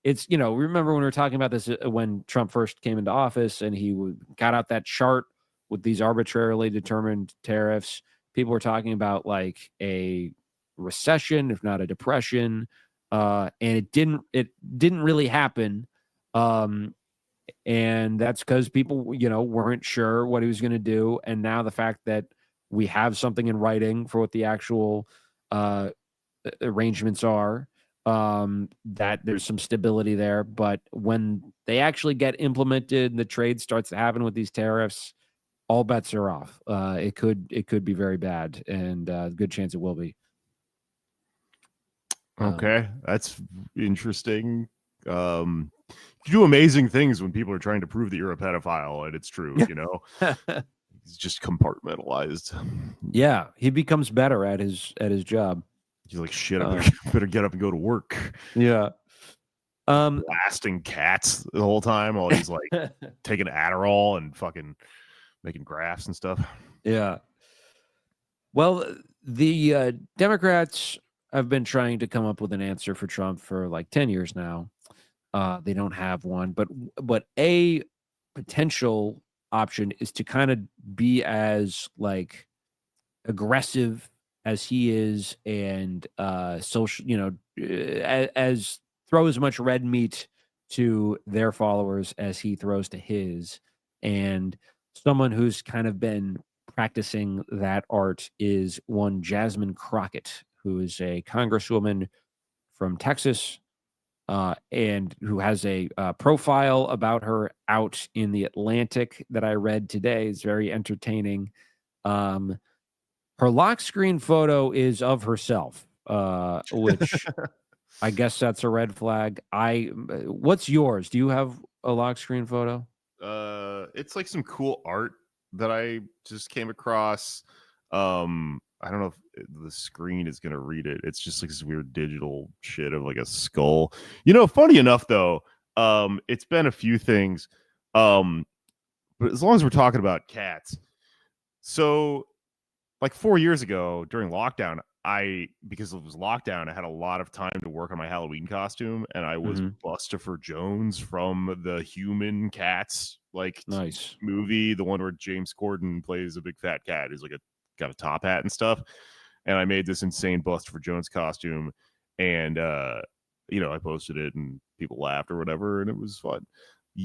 Remember when we were talking about this when Trump first came into office and he got out that chart with these arbitrarily determined tariffs. People were talking about like a recession, if not a depression, and it didn't really happen. And that's because people, weren't sure what he was going to do. And now the fact that we have something in writing for what the actual arrangements are, that there's some stability there. But when they actually get implemented and the trade starts to happen with these tariffs, all bets are off. It could be very bad, and good chance it will be. Okay, that's interesting. You do amazing things when people are trying to prove that you're a pedophile, and it's true. He's just compartmentalized. Yeah, he becomes better at his job. He's like, shit, I better get up and go to work. Yeah. Blasting cats the whole time while he's like taking Adderall and fucking making graphs and stuff. Yeah. Well, the Democrats have been trying to come up with an answer for Trump for like 10 years now. They don't have one, but a potential option is to kind of be as like aggressive as he is, and social, as throw as much red meat to their followers as he throws to his. And someone who's kind of been practicing that art is one Jasmine Crockett, who is a congresswoman from Texas, and who has a profile about her out in the Atlantic that I read today. It's very entertaining. Um, her lock screen photo is of herself, which I guess that's a red flag. What's yours? Do you have a lock screen photo? It's like some cool art that I just came across. I don't know if the screen is gonna read it. It's just like this weird digital shit of like a skull. Funny enough though, it's been a few things. But as long as we're talking about cats, so like 4 years ago during lockdown, because it was lockdown, I had a lot of time to work on my Halloween costume, and I was Bustopher Jones from the Human Cats Nice. movie, the one where James Corden plays a big fat cat who's got a top hat and stuff. And I made this insane Bustopher Jones costume, and I posted it and people laughed or whatever, and it was fun.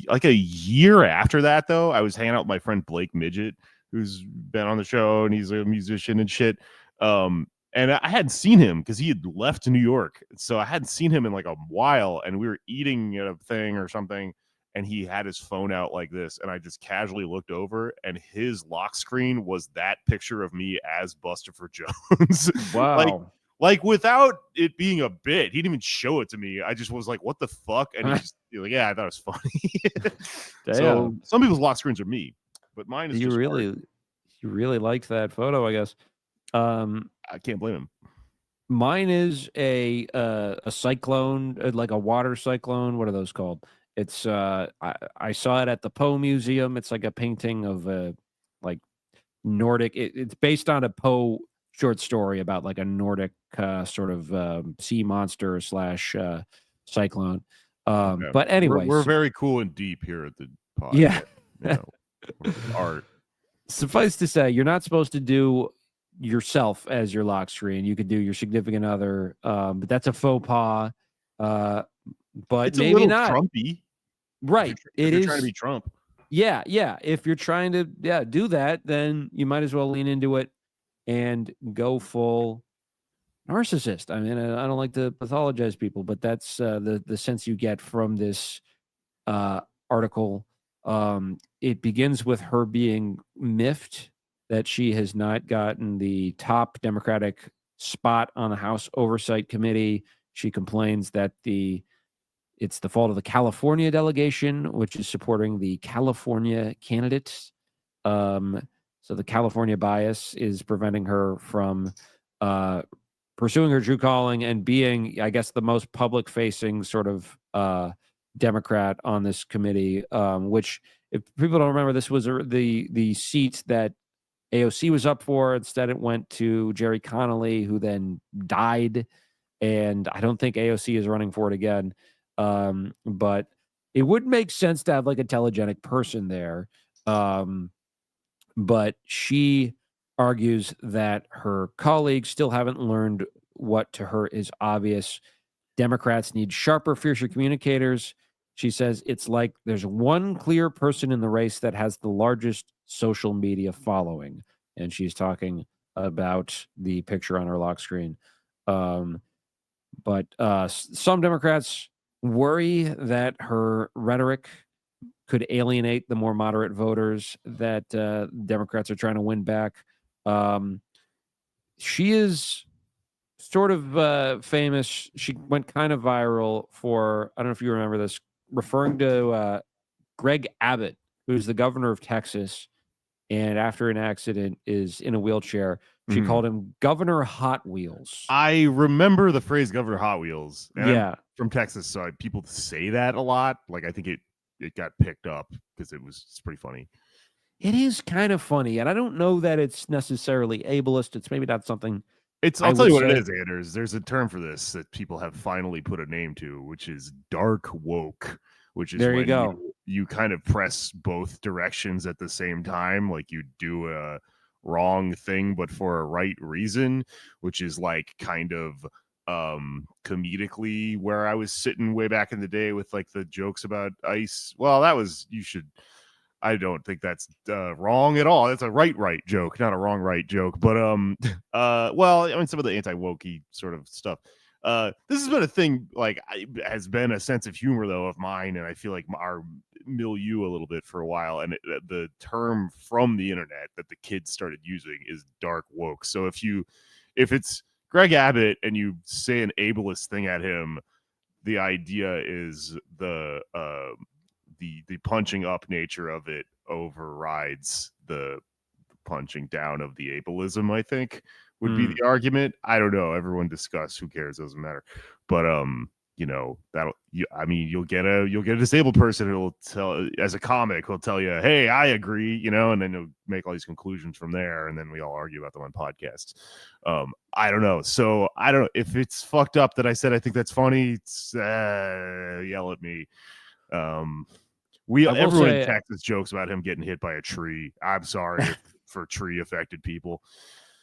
Like a year after that, though, I was hanging out with my friend Blake Midget, who's been on the show, and he's a musician and shit. And I hadn't seen him because he had left New York. So I hadn't seen him in like a while, and we were eating at a thing or something, and he had his phone out like this, and I just casually looked over, and his lock screen was that picture of me as Bustopher Jones. Wow. like without it being a bit. He didn't even show it to me. I just was like, what the fuck? And he's like, yeah, I thought it was funny. So some people's lock screens are me, but mine is you just really liked that photo, I guess. I can't blame him. Mine is a cyclone, like a water cyclone. What are those called? It's I saw it at the Poe Museum. It's like a painting of a like Nordic. It's based on a Poe short story about like a Nordic sort of sea monster slash cyclone. Okay. But anyway, we're very cool and deep here at the pod. Yeah. Art. Suffice to say, you're not supposed to do yourself as your lock screen. You could do your significant other, but that's a faux pas. But It's maybe a little not. Trumpy. Right. If you're trying to be Trump. Yeah. If you're trying to do that, then you might as well lean into it and go full narcissist. I mean, I don't like to pathologize people, but that's the sense you get from this article. It begins with her being miffed that she has not gotten the top Democratic spot on the House Oversight Committee. She complains that it's the fault of the California delegation, which is supporting the California candidates. So the California bias is preventing her from pursuing her true calling and being, I guess, the most public-facing sort of Democrat on this committee, which, if people don't remember, this was the seat that AOC was up for. Instead, it went to Jerry Connolly, who then died, and I don't think AOC is running for it again. But it would make sense to have like a telegenic person there. But she argues that her colleagues still haven't learned what to her is obvious. Democrats need sharper, fiercer communicators. She says it's like there's one clear person in the race that has the largest social media following. And she's talking about the picture on her lock screen. But some Democrats worry that her rhetoric could alienate the more moderate voters that Democrats are trying to win back. She is sort of famous. She went kind of viral for, I don't know if you remember this, referring to Greg Abbott, who's the governor of Texas, and after an accident is in a wheelchair. She called him Governor Hot Wheels. I remember the phrase Governor Hot Wheels. And yeah. I'm from Texas, so people say that a lot. Like, I think it got picked up because it's pretty funny. It is kind of funny, and I don't know that it's necessarily ableist. It's maybe not something. I'll tell you what it is, Anders. There's a term for this that people have finally put a name to, which is dark woke, which is there you go. You kind of press both directions at the same time. Like, you do a wrong thing, but for a right reason, which is like kind of comedically where I was sitting way back in the day with like the jokes about ice. Well, that was, you should I don't think that's wrong at all. It's a right joke, not a wrong right joke. But well, I mean, some of the anti-wokey sort of stuff. This has been a thing, like, has been a sense of humor though of mine, and I feel like our milieu a little bit for a while. And the term from the internet that the kids started using is dark woke. So if it's Greg Abbott and you say an ableist thing at him, the idea is the punching up nature of it overrides the punching down of the ableism, I think would be the argument. I don't know. Everyone discuss. Who cares? Doesn't matter. But you know, you'll get a disabled person who'll tell, as a comic, who'll tell you, hey, I agree, you know, and then you'll make all these conclusions from there, and then we all argue about them on podcasts. I don't know. So I don't know if it's fucked up that I said I think that's funny. Yell at me. Everyone in Texas jokes about him getting hit by a tree. I'm sorry for tree affected people.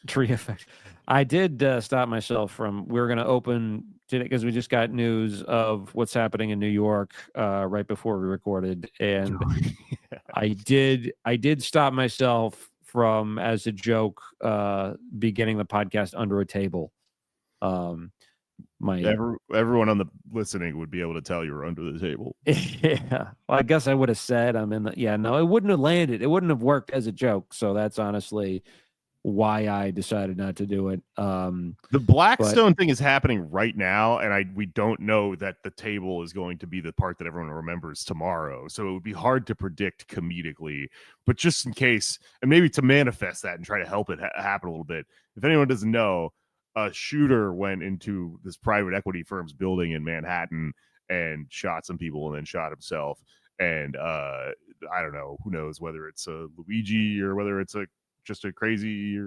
Tree effect. I did stop myself from. We're going to open today because we just got news of what's happening in New York right before we recorded, and I did stop myself from, as a joke, beginning the podcast under a table. Everyone on the listening would be able to tell you were under the table. Yeah, well, I guess I would have said I'm in the. Yeah, no, it wouldn't have landed. It wouldn't have worked as a joke. So that's honestly why I decided not to do it. The Blackstone thing is happening right now, and we don't know that the table is going to be the part that everyone remembers tomorrow. So it would be hard to predict comedically, but just in case, and maybe to manifest that and try to help it happen a little bit. If anyone doesn't know, a shooter went into this private equity firm's building in Manhattan and shot some people and then shot himself. And I don't know, who knows whether it's a Luigi or whether it's just a crazy,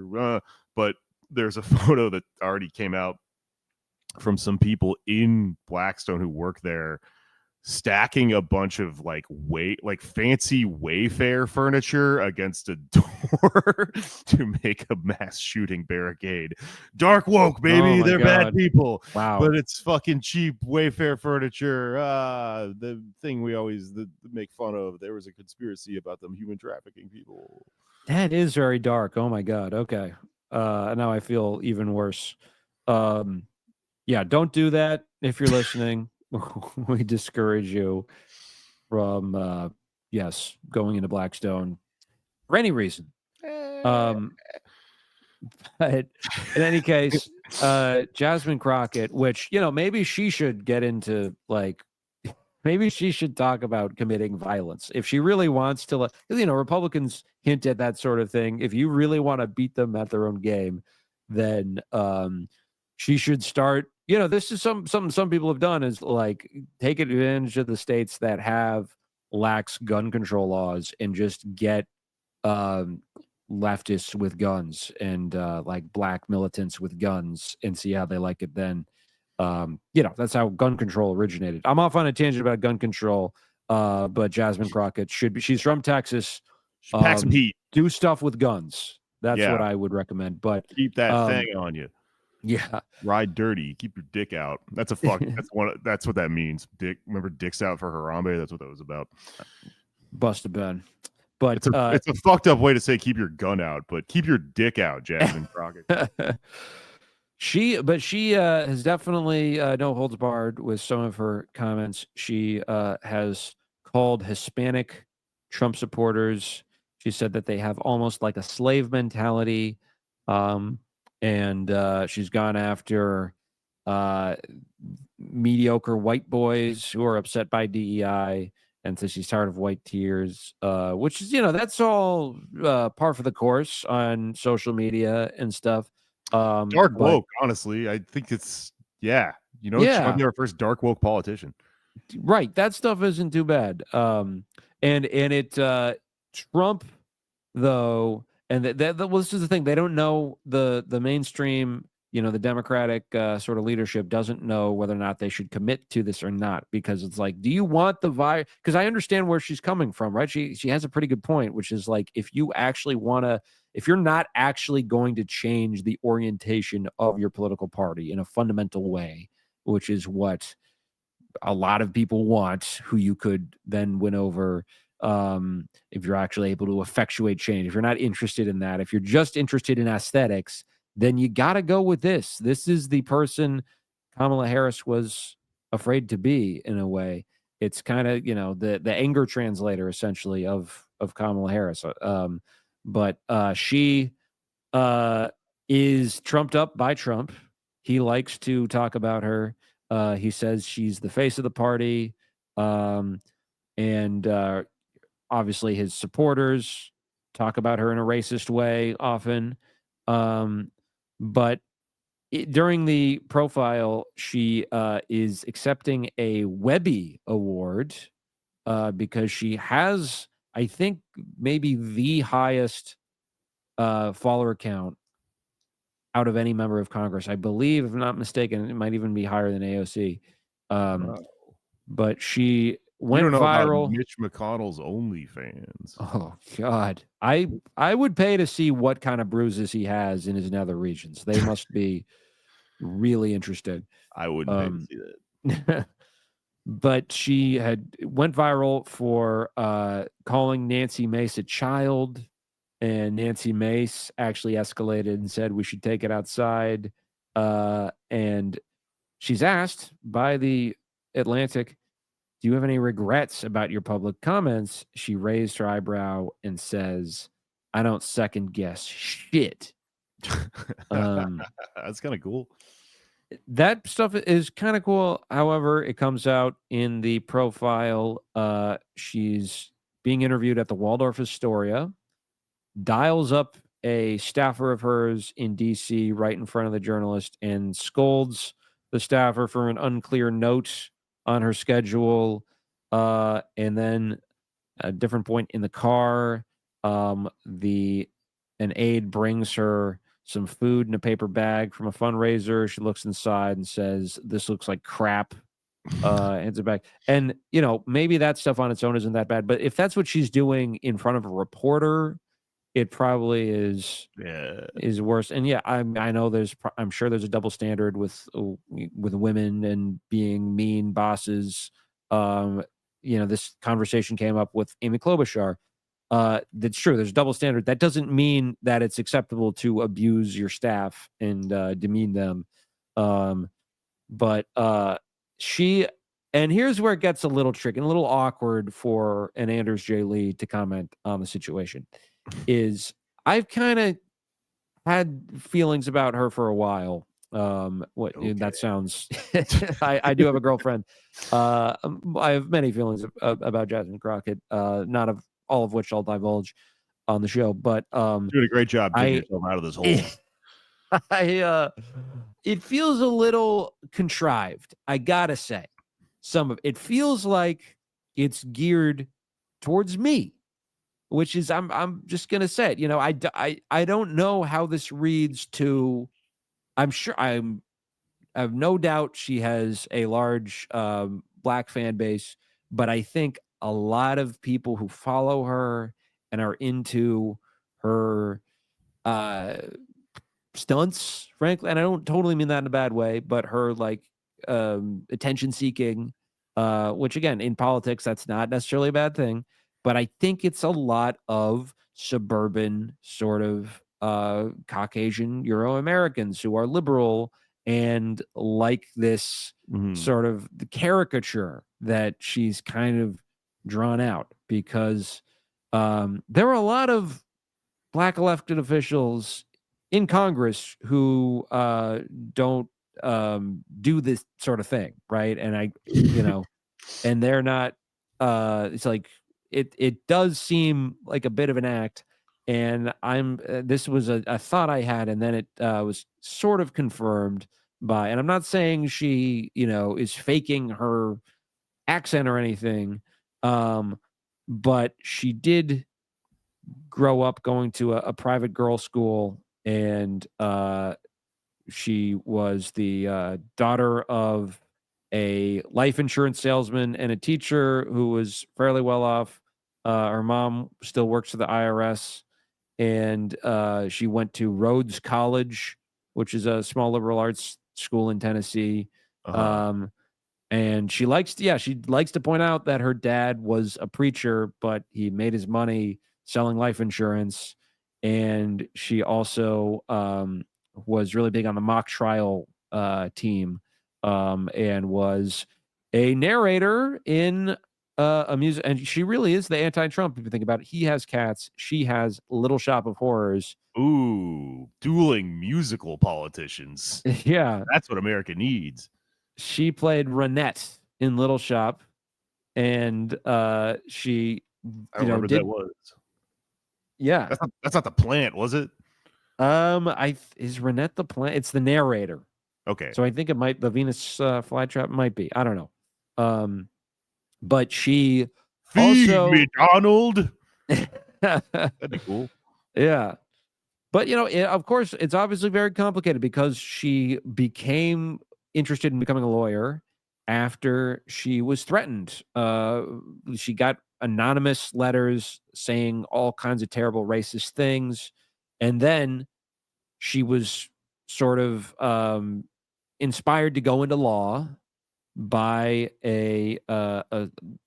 but there's a photo that already came out from some people in Blackstone who work there, stacking a bunch of like fancy Wayfair furniture against a door to make a mass shooting barricade. Dark woke, baby. They're bad people. Wow. But it's fucking cheap Wayfair furniture. The thing we always make fun of. There was a conspiracy about them human trafficking people. That is very dark. Oh my God. Okay. Now I feel even worse. Yeah, don't do that if you're listening. We discourage you from going into Blackstone for any reason. But in any case, Jasmine Crockett, which, you know, maybe she should get into, like, maybe she should talk about committing violence if she really wants to. You know, Republicans hint at that sort of thing. If you really want to beat them at their own game, then she should start. You know, this is something some people have done, is like take advantage of the states that have lax gun control laws and just get leftists with guns and like black militants with guns and see how they like it then. You know, that's how gun control originated. I'm off on a tangent about gun control, but Jasmine Crockett she's from Texas. Pack some heat. Do stuff with guns. That's what I would recommend. But keep that thing on you. Yeah. Ride dirty. Keep your dick out. That's a fuck. That's what that means. Dick. Remember, dicks out for Harambe. That's what that was about. Bust a bun. But it's a fucked up way to say keep your gun out, but keep your dick out, Jasmine Crockett. She has definitely no holds barred with some of her comments. She has called Hispanic Trump supporters. She said that they have almost like a slave mentality. And she's gone after mediocre white boys who are upset by DEI, and so she's tired of white tears, which is, you know, that's all par for the course on social media and stuff. Dark woke, honestly, I think it's Trump, our first dark woke politician. Right, that stuff isn't too bad. And Trump though. And well, this is the thing. They don't know the mainstream, you know, the Democratic sort of leadership doesn't know whether or not they should commit to this or not, because it's like, do you want the virus? Because I understand where she's coming from, right? She has a pretty good point, which is like, if you actually want to, if you're not actually going to change the orientation of your political party in a fundamental way, which is what a lot of people want, who you could then win over if you're actually able to effectuate change. If you're not interested in that, if you're just interested in aesthetics, then you got to go with this. This is the person Kamala Harris was afraid to be, in a way. It's kind of, the anger translator, essentially, of Kamala Harris. But she is trumped up by Trump. He likes to talk about her. He says she's the face of the party. And obviously his supporters talk about her in a racist way often. But during the profile, she is accepting a Webby Award because she has, I think, maybe the highest follower count out of any member of Congress. I believe, if I'm not mistaken, it might even be higher than AOC. Wow. But she You went don't know about viral. Mitch McConnell's OnlyFans. Oh God, I would pay to see what kind of bruises he has in his nether regions. They must be really interested. I wouldn't pay to see that. But she went viral for calling Nancy Mace a child, and Nancy Mace actually escalated and said we should take it outside. And she's asked by the Atlantic, do you have any regrets about your public comments? She raised her eyebrow and says, I don't second guess shit. That's kind of cool. That stuff is kind of cool. However, it comes out in the profile. She's being interviewed at the Waldorf Astoria, dials up a staffer of hers in DC right in front of the journalist and scolds the staffer for an unclear note on her schedule. And then a different point in the car, an aide brings her some food in a paper bag from a fundraiser. She looks inside and says, this looks like crap. Hands it back. And, maybe that stuff on its own isn't that bad. But if that's what she's doing in front of a reporter, it probably is worse. And yeah, I know I'm sure there's a double standard with women and being mean bosses. This conversation came up with Amy Klobuchar. That's true. There's a double standard. That doesn't mean that it's acceptable to abuse your staff and demean them. But and here's where it gets a little tricky and a little awkward for an Anders J. Lee to comment on the situation. Is I've kind of had feelings about her for a while. That sounds I do have a girlfriend. I have many feelings about Jasmine Crockett, not of all of which I'll divulge on the show, but doing a great job digging yourself out of this hole. It feels a little contrived, I gotta say. Some of it feels like it's geared towards me, which is I'm just gonna say it. I don't know how this reads to. I'm sure I have no doubt she has a large Black fan base, but I think a lot of people who follow her and are into her stunts, frankly, and I don't totally mean that in a bad way, but her attention seeking, which again, in politics, that's not necessarily a bad thing, but I think it's a lot of suburban sort of Caucasian Euro-Americans who are liberal and like this sort of the caricature that she's kind of drawn out, because there are a lot of Black elected officials in Congress who don't do this sort of thing, right? And and they're not. It's like it does seem like a bit of an act. And this was a thought I had, and then it was sort of confirmed by. And I'm not saying she is faking her accent or anything, but she did grow up going to a private girls' school, and she was the daughter of a life insurance salesman and a teacher who was fairly well off. Her mom still works for the IRS, and she went to Rhodes College, which is a small liberal arts school in Tennessee. And she likes to point out that her dad was a preacher, but he made his money selling life insurance. And she also was really big on the mock trial team, and was a narrator in a music. And she really is the anti-Trump. If you think about it, he has Cats, she has Little Shop of Horrors. Ooh, dueling musical politicians. Yeah, That's what America needs. she played Renette in Little Shop, and she, I remember did that was. yeah. That's not the plant, was it? Is Renette the plant? It's the narrator. Okay. So I think it might, the Venus flytrap might be. I don't know. But she Feed also, me, Donald. That'd be cool. yeah. But of course, it's obviously very complicated because she became interested in becoming a lawyer after she was threatened. She got anonymous letters saying all kinds of terrible racist things, and then she was sort of inspired to go into law by a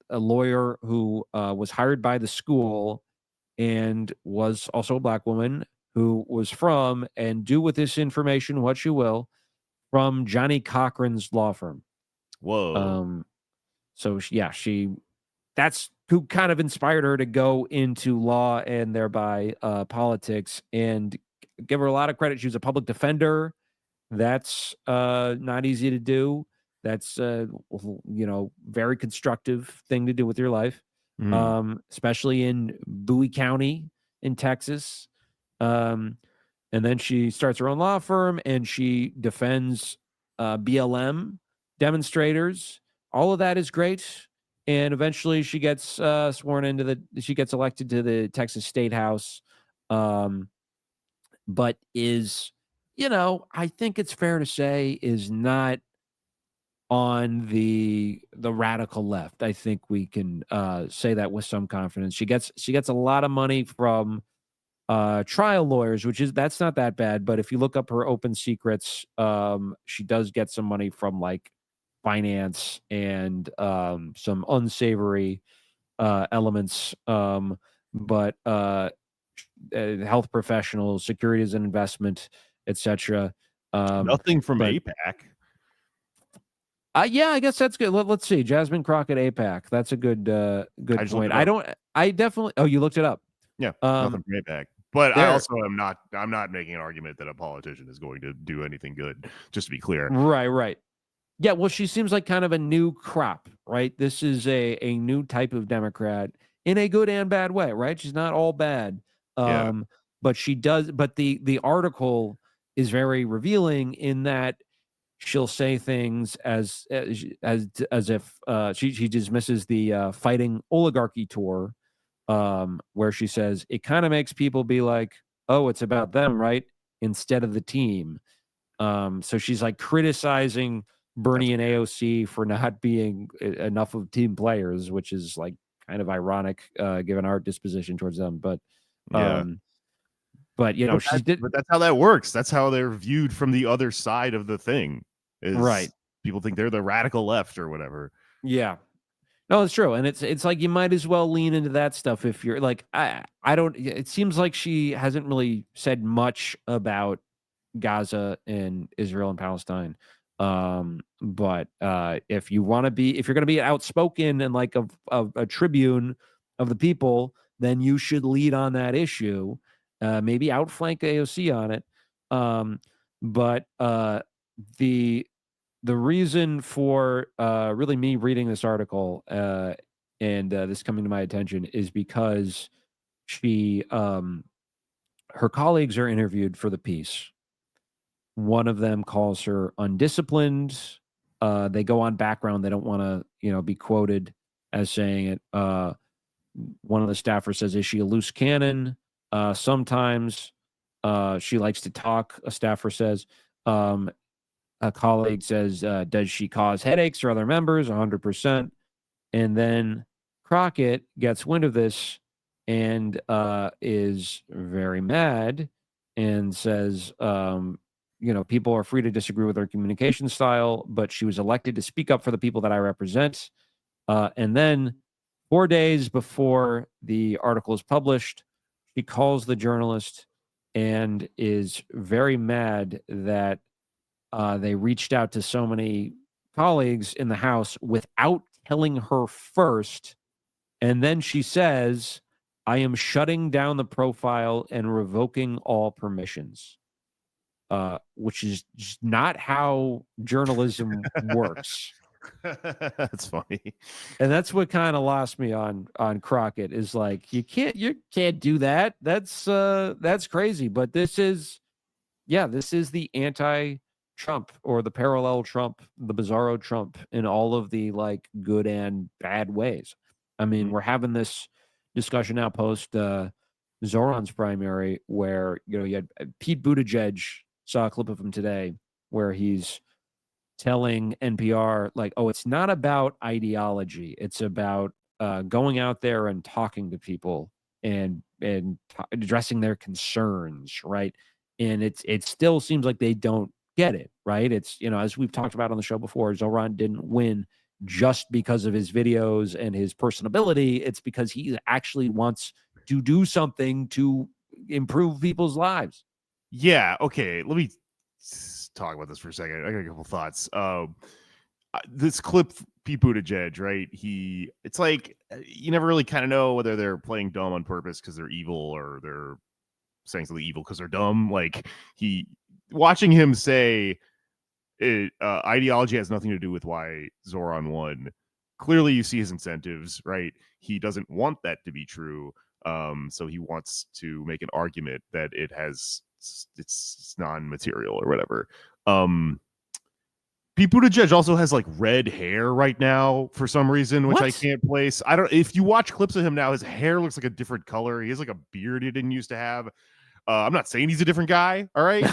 lawyer who was hired by the school and was also a black woman who was from, and do with this information what you will, from Johnny Cochran's law firm. Whoa. So she that's who kind of inspired her to go into law and thereby politics. And give her a lot of credit. She was a public defender. That's not easy to do. That's very constructive thing to do with your life, especially in Bowie County in Texas. And then she starts her own law firm, and she defends BLM demonstrators. All of that is great. And eventually she gets she gets elected to the Texas State House. But is, I think it's fair to say, is not on the radical left. I think we can say that with some confidence. She gets a lot of money from trial lawyers, that's not that bad. But if you look up her open secrets, she does get some money from like finance and some unsavory elements. But health professionals, securities and investment, etc. Nothing from but APAC. Yeah, I guess that's good. Let's see. Jasmine Crockett, APAC. That's a good point. I definitely. Oh, you looked it up. Yeah, nothing from APAC. But I there- also am not. I'm not making an argument that a politician is going to do anything good. Just to be clear. Right. Yeah. Well, she seems like kind of a new crop, right? This is a new type of Democrat in a good and bad way, right? She's not all bad. Yeah. But she does. But the article is very revealing in that she'll say things as if she dismisses the fighting oligarchy tour, where she says it kind of makes people be like, oh, it's about them, right, instead of the team. So she's like criticizing Bernie and AOC for not being enough of team players, which is like kind of ironic given our disposition towards them. But Yeah. but but that's how that works. That's how they're viewed from the other side of the thing. Right. People think they're the radical left or whatever. Yeah. No, it's true. And it's like you might as well lean into that stuff if you're like, I don't, it seems like she hasn't really said much about Gaza and Israel and Palestine. But if you're going to be outspoken and like a tribune of the people, then you should lead on that issue. Maybe outflank AOC on it. But the reason for really me reading this article and this coming to my attention is because she her colleagues are interviewed for the piece. One of them calls her undisciplined. They go on background. They don't want to, be quoted as saying it. One of the staffers says, "Is she a loose cannon?" Sometimes she likes to talk. A staffer says. A colleague says, "Does she cause headaches for other members?" 100%. And then Crockett gets wind of this and is very mad and says, people are free to disagree with her communication style, but she was elected to speak up for the people that I represent. And then 4 days before the article is published, she calls the journalist and is very mad that they reached out to so many colleagues in the House without telling her first. And then she says, I am shutting down the profile and revoking all permissions, which is just not how journalism works. That's funny. And that's what kind of lost me on Crockett is like, you can't do that. That's crazy. But this is the anti-Trump or the parallel Trump, the bizarro Trump in all of the like good and bad ways. I mean, we're having this discussion now post Zoran's primary where, you had Pete Buttigieg, saw a clip of him today where he's telling NPR like, oh, it's not about ideology. It's about going out there and talking to people and addressing their concerns, right? And it still seems like they don't get it, right? It's, as we've talked about on the show before, Zoran didn't win just because of his videos and his personability. It's because he actually wants to do something to improve people's lives. Yeah. Okay. Let me talk about this for a second. I got a couple thoughts. This clip, Pete Buttigieg, right? It's like you never really kind of know whether they're playing dumb on purpose because they're evil or they're saying something evil because they're dumb. Like watching him say ideology has nothing to do with why Zoran won. Clearly, you see his incentives, right? He doesn't want that to be true. So he wants to make an argument that it's non-material or whatever. Pete Buttigieg also has like red hair right now for some reason, which I can't place. If you watch clips of him now, his hair looks like a different color. He has like a beard he didn't used to have. I'm not saying he's a different guy, all right?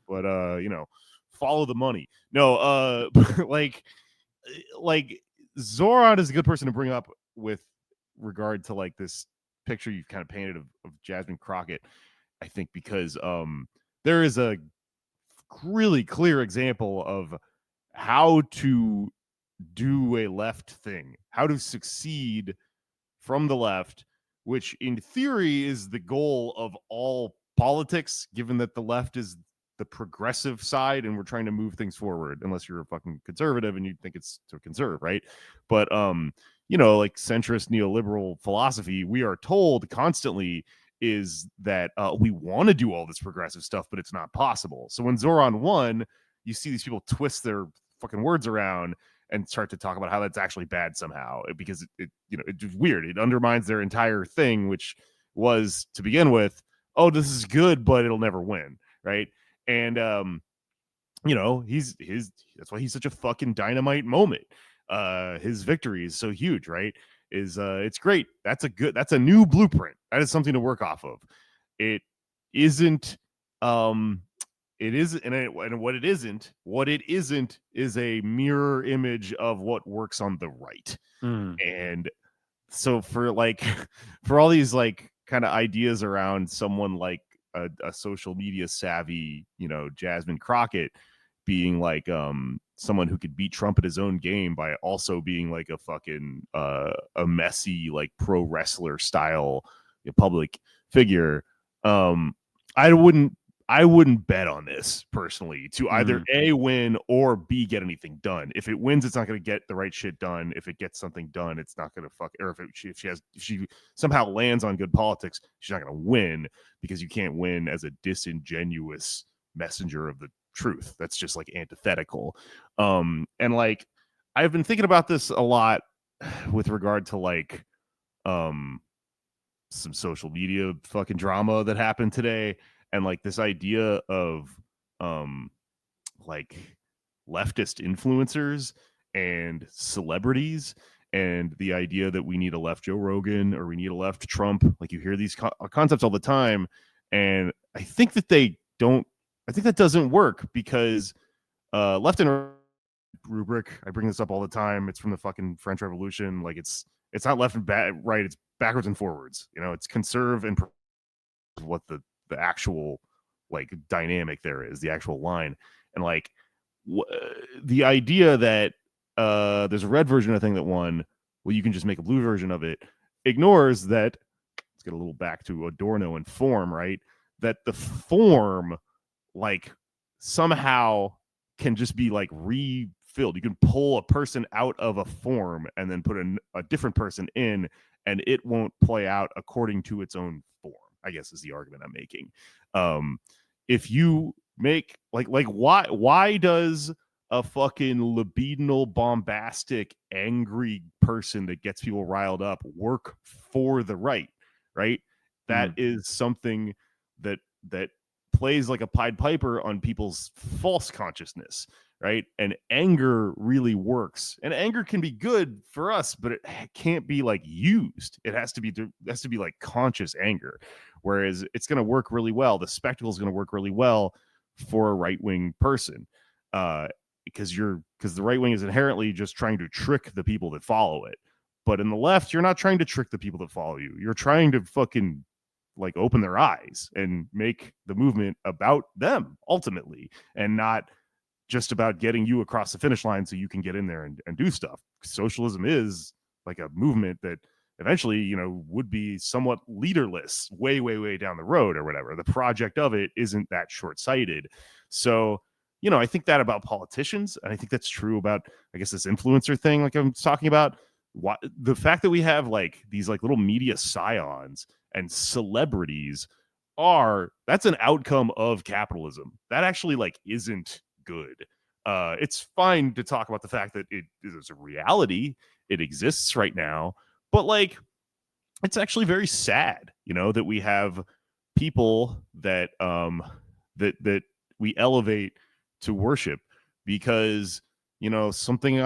But follow the money. No, like Zoran is a good person to bring up with regard to like this picture you've kind of painted of Jasmine Crockett, I think, because there is a really clear example of how to do a left thing, how to succeed from the left, which in theory is the goal of all politics, given that the left is the progressive side and we're trying to move things forward, unless you're a fucking conservative and you think it's to conserve, right? But like centrist neoliberal philosophy, we are told constantly is that we want to do all this progressive stuff, but it's not possible. So when Zoran won, you see these people twist their fucking words around and start to talk about how that's actually bad somehow, because it's weird. It undermines their entire thing, which was to begin with, oh, this is good, but it'll never win, right? And that's why he's such a fucking dynamite moment. His victory is so huge, right? It's great. That's a new blueprint. That is something to work off of. It isn't it is, and what it isn't is a mirror image of what works on the right. And so for all these like kind of ideas around someone like a social media savvy, Jasmine Crockett being like someone who could beat Trump at his own game by also being like a fucking a messy like pro wrestler style public figure. I wouldn't bet on this personally to either A, win, or B, get anything done. If it wins, it's not going to get the right shit done. If it gets something done, it's not going to fuck. Or if she somehow lands on good politics, she's not going to win, because you can't win as a disingenuous messenger of the truth. That's just like antithetical. And like I've been thinking about this a lot with regard to like some social media fucking drama that happened today. And like this idea of like leftist influencers and celebrities, and the idea that we need a left Joe Rogan or we need a left Trump. Like you hear these concepts all the time, and I think that that doesn't work, because left and rubric, I bring this up all the time. It's from the fucking French Revolution. Like it's not left and right. It's backwards and forwards. It's conserve and what the actual like dynamic there is, the actual line. And like the idea that there's a red version of the thing that won, well, you can just make a blue version of it, ignores that. Let's get a little back to Adorno and form, right? That the form, like, somehow can just be like refilled. You can pull a person out of a form and then put a different person in, and it won't play out according to its own form, I guess is the argument I'm making. If you make like why does a fucking libidinal, bombastic, angry person that gets people riled up work for the right? That is something that plays like a Pied Piper on people's false consciousness, right? And anger really works, and anger can be good for us, but it can't be like used. It has to be like conscious anger, whereas it's going to work really well. The spectacle is going to work really well for a right-wing person, because the right wing is inherently just trying to trick the people that follow it. But in the left, you're not trying to trick the people that follow you. You're trying to fucking like open their eyes and make the movement about them ultimately, and not just about getting you across the finish line so you can get in there and do stuff. Socialism is like a movement that eventually, you know, would be somewhat leaderless way, way, way down the road or whatever. The project of it isn't that short-sighted. So, you know, I think that about politicians, and I think that's true about, I guess, this influencer thing, like I'm talking about. The fact that we have like these like little media scions and celebrities that's an outcome of capitalism. That actually like isn't good. It's fine to talk about the fact that it is a reality, it exists right now, but like it's actually very sad, you know, that we have people that that we elevate to worship, because, you know, something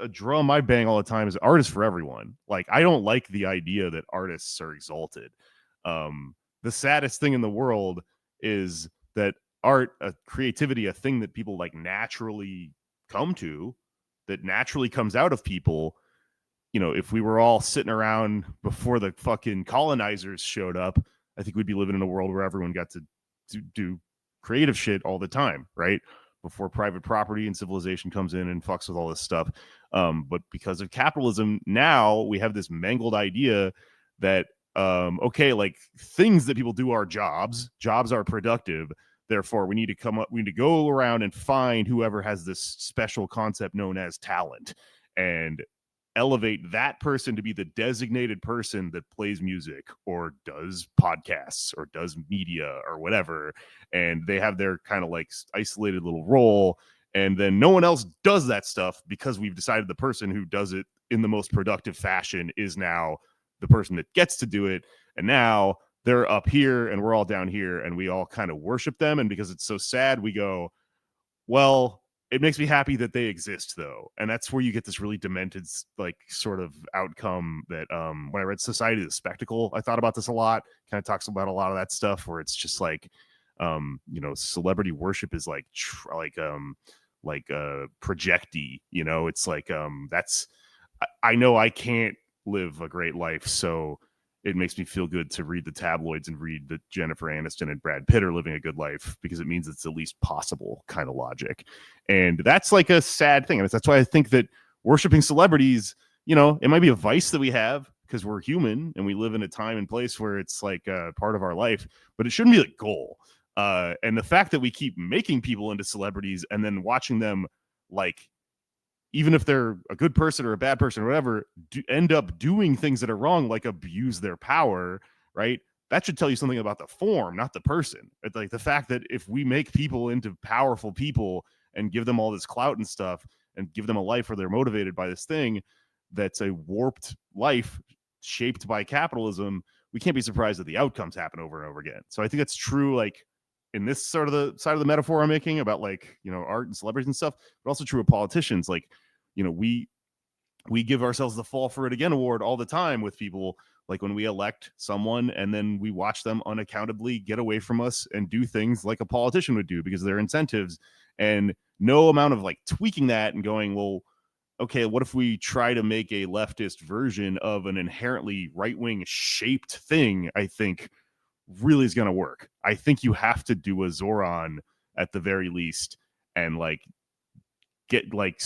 a drum I bang all the time is art is for everyone. Like, I don't like the idea that artists are exalted. The saddest thing in the world is that art, creativity, a thing that people like naturally come to, that naturally comes out of people. You know, if we were all sitting around before the fucking colonizers showed up, I think we'd be living in a world where everyone got to do creative shit all the time, right? Before private property and civilization comes in and fucks with all this stuff. But because of capitalism, now we have this mangled idea that, okay, like things that people do are jobs are productive. Therefore, we need to go around and find whoever has this special concept known as talent and elevate that person to be the designated person that plays music or does podcasts or does media or whatever. And they have their kind of like isolated little role. And then no one else does that stuff because we've decided the person who does it in the most productive fashion is now the person that gets to do it. And now they're up here and we're all down here, and we all kind of worship them. And because it's so sad, we go, well, it makes me happy that they exist, though. And that's where you get this really demented, like, sort of outcome that when I read Society of the Spectacle, I thought about this a lot. Kind of talks about a lot of that stuff where it's just like, you know, celebrity worship is like projecty, you know. It's like that's, I know I can't live a great life, so it makes me feel good to read the tabloids and read that Jennifer Aniston and Brad Pitt are living a good life, because it means it's the least possible kind of logic. And that's like a sad thing. And that's why I think that worshiping celebrities, you know, it might be a vice that we have because we're human and we live in a time and place where it's like part of our life, but it shouldn't be the goal. And the fact that we keep making people into celebrities and then watching them, like, even if they're a good person or a bad person or whatever, end up doing things that are wrong, like abuse their power, right? That should tell you something about the form, not the person. It's like the fact that if we make people into powerful people and give them all this clout and stuff and give them a life where they're motivated by this thing that's a warped life shaped by capitalism, we can't be surprised that the outcomes happen over and over again. So I think that's true, like, in this sort of the side of the metaphor I'm making about, like, you know, art and celebrities and stuff, but also true of politicians. Like, you know, we give ourselves the Fall for It Again award all the time with people, like when we elect someone and then we watch them unaccountably get away from us and do things like a politician would do because of their incentives. And no amount of like tweaking that and going, well, okay, what if we try to make a leftist version of an inherently right-wing shaped thing, I think really is going to work. I think you have to do a Zoran at the very least and like get like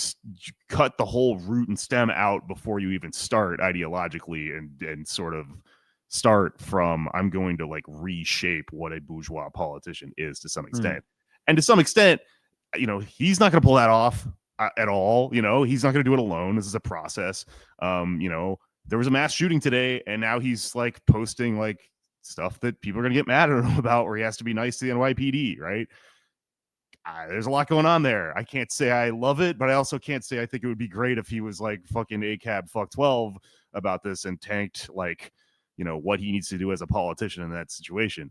cut the whole root and stem out before you even start ideologically and sort of start from I'm going to like reshape what a bourgeois politician is to some extent. And to some extent, you know, he's not going to pull that off at all. You know, he's not going to do it alone. This is a process. You know, there was a mass shooting today and now he's like posting like stuff that people are going to get mad at him about where he has to be nice to the NYPD, right? There's a lot going on there. I can't say I love it, but I also can't say I think it would be great if he was like fucking ACAB fuck 12 about this and tanked like, you know, what he needs to do as a politician in that situation.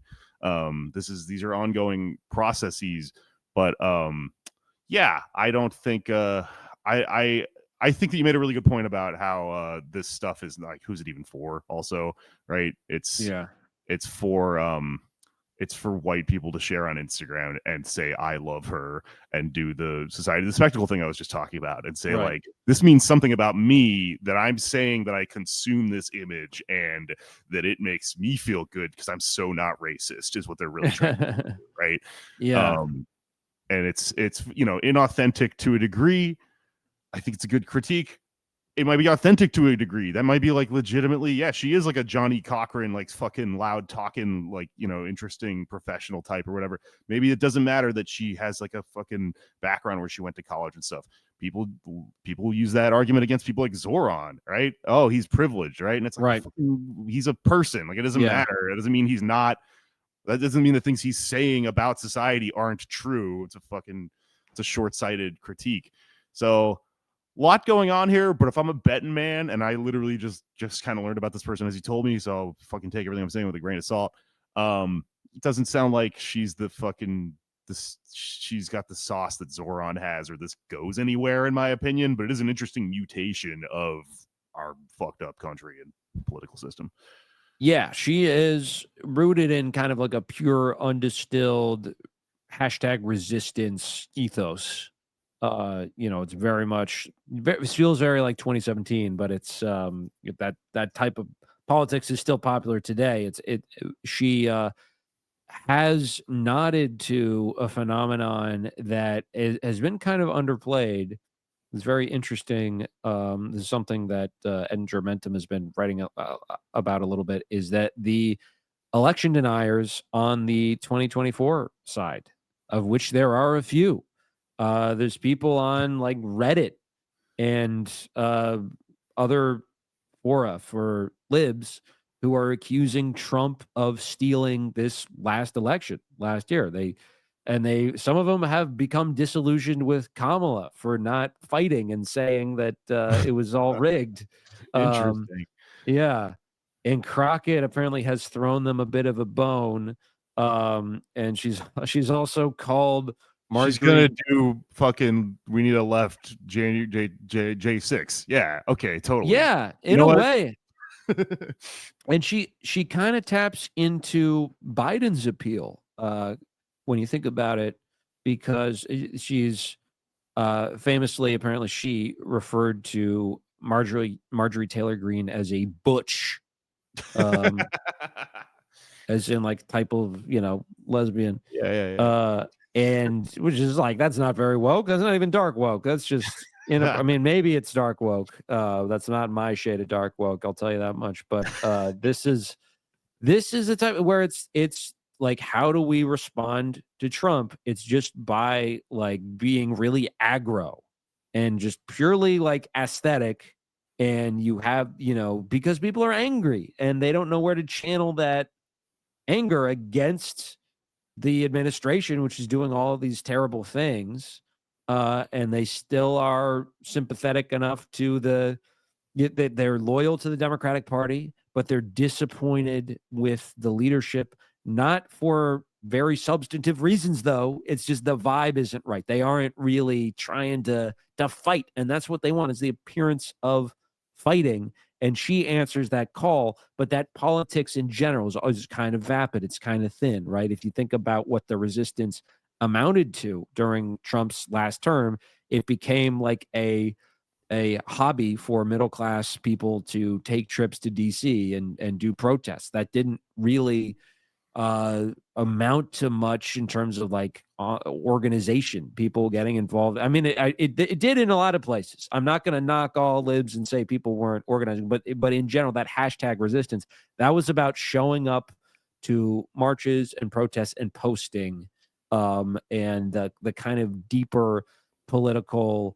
These are ongoing processes, but yeah, I don't think I think that you made a really good point about how this stuff is like, who's it even for also, right? It's for white people to share on Instagram and say, I love her and do the Society of the Spectacle thing I was just talking about and say like, this means something about me that I'm saying that I consume this image and that it makes me feel good because I'm so not racist is what they're really trying to do, right? Yeah. And it's, you know, inauthentic to a degree. I think it's a good critique. It might be authentic to a degree. That might be like legitimately, yeah, she is like a Johnny Cochran, like fucking loud talking, like, you know, interesting professional type or whatever. Maybe it doesn't matter that she has like a fucking background where she went to college and stuff. People use that argument against people like Zoran, right? Oh, he's privileged, right? And it's like, he's a person. Like, it doesn't matter. It doesn't mean he's not. That doesn't mean the things he's saying about society aren't true. It's a short-sighted critique. So, lot going on here, but if I'm a betting man and I literally just kind of learned about this person as he told me, so I'll fucking take everything I'm saying with a grain of salt. It doesn't sound like she's she's got the sauce that Zoran has, or this goes anywhere in my opinion, but it is an interesting mutation of our fucked up country and political system. Yeah, she is rooted in kind of like a pure undistilled #resistance ethos. You know, it's very much, it feels very like 2017, but it's that type of politics is still popular today. She has nodded to a phenomenon that has been kind of underplayed. It's very interesting. This is something that Ed Germentum has been writing about a little bit, is that the election deniers on the 2024 side, of which there are a few, there's people on like Reddit and other fora for libs who are accusing Trump of stealing this last election last year. Some of them have become disillusioned with Kamala for not fighting and saying that it was all rigged. Interesting. Yeah. And Crockett apparently has thrown them a bit of a bone. And she's also called Marjorie. She's gonna do fucking we need a left J6. Yeah, okay, totally. Yeah, in a way. And she kind of taps into Biden's appeal when you think about it, because she's famously, apparently she referred to Marjorie Taylor Greene as a butch, as in like type of, you know, lesbian. Yeah. And which is like, that's not very woke. That's not even dark woke. That's just, you know, I mean, maybe it's dark woke. That's not my shade of dark woke, I'll tell you that much. But this is a type where it's like, how do we respond to Trump? It's just by like being really aggro and just purely like aesthetic. And you have, you know, because people are angry and they don't know where to channel that anger against the administration, which is doing all of these terrible things, and they still are sympathetic enough to they're loyal to the Democratic Party, but they're disappointed with the leadership, not for very substantive reasons, though. It's just the vibe isn't right. They aren't really trying to fight, and that's what they want, is the appearance of fighting. And she answers that call, but that politics in general is kind of vapid. It's kind of thin, right? If you think about what the resistance amounted to during Trump's last term, it became like a hobby for middle-class people to take trips to DC and do protests. That didn't really amount to much in terms of like organization, people getting involved. I mean, it did in a lot of places. I'm not going to knock all libs and say people weren't organizing, but in general, that hashtag resistance, that was about showing up to marches and protests and posting, and the kind of deeper political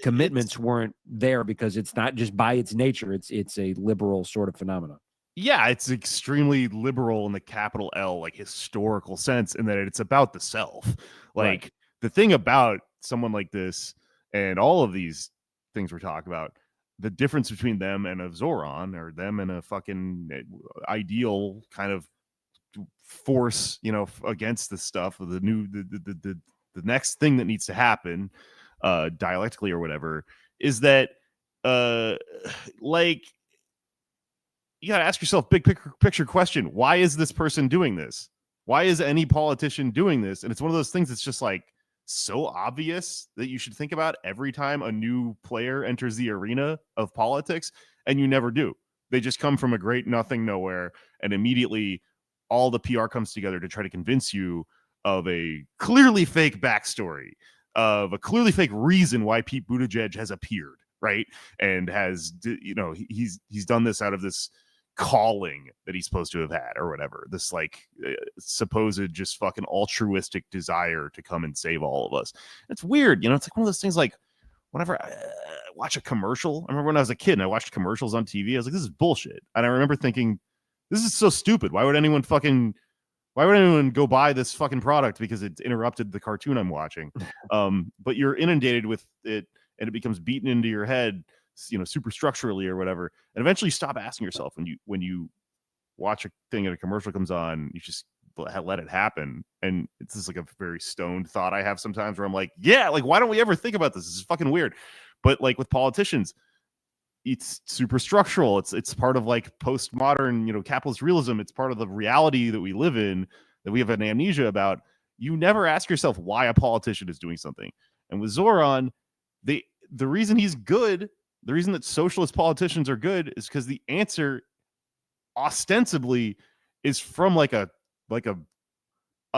commitments weren't there because it's not just by its nature. It's a liberal sort of phenomenon. Yeah, it's extremely liberal in the capital L, like historical sense, in that it's about the self. Like Right. the thing about someone like this and all of these things we're talking about, the difference between them and a Zoran, or them and a fucking ideal kind of force, against this stuff, the next thing that needs to happen, dialectically or whatever, is that like, you got to ask yourself, big picture question. Why is this person doing this? Why is any politician doing this? And it's one of those things that's just like so obvious that you should think about every time a new player enters the arena of politics, and you never do. They just come from a great nothing nowhere, and immediately all the PR comes together to try to convince you of a clearly fake backstory, of a clearly fake reason why Pete Buttigieg has appeared, right? And has, he's done this out of this calling that he's supposed to have had, or whatever, this like supposed just fucking altruistic desire to come and save all of us. It's weird, it's like one of those things. Like whenever I watch a commercial, I remember when I was a kid and I watched commercials on TV, I was like, this is bullshit. And I remember thinking, this is so stupid. Why would anyone go buy this fucking product because it interrupted the cartoon I'm watching? But you're inundated with it, and it becomes beaten into your head, super structurally or whatever. And eventually you stop asking yourself, when you watch a thing and a commercial comes on, you just let it happen. And it's just like a very stoned thought I have sometimes, where I'm like, yeah, like, why don't we ever think about this? This is fucking weird. But like with politicians, it's super structural. It's part of like postmodern, capitalist realism. It's part of the reality that we live in, that we have an amnesia about. You never ask yourself why a politician is doing something. And with Zoran, the reason he's good, the reason that socialist politicians are good, is because the answer ostensibly is from like a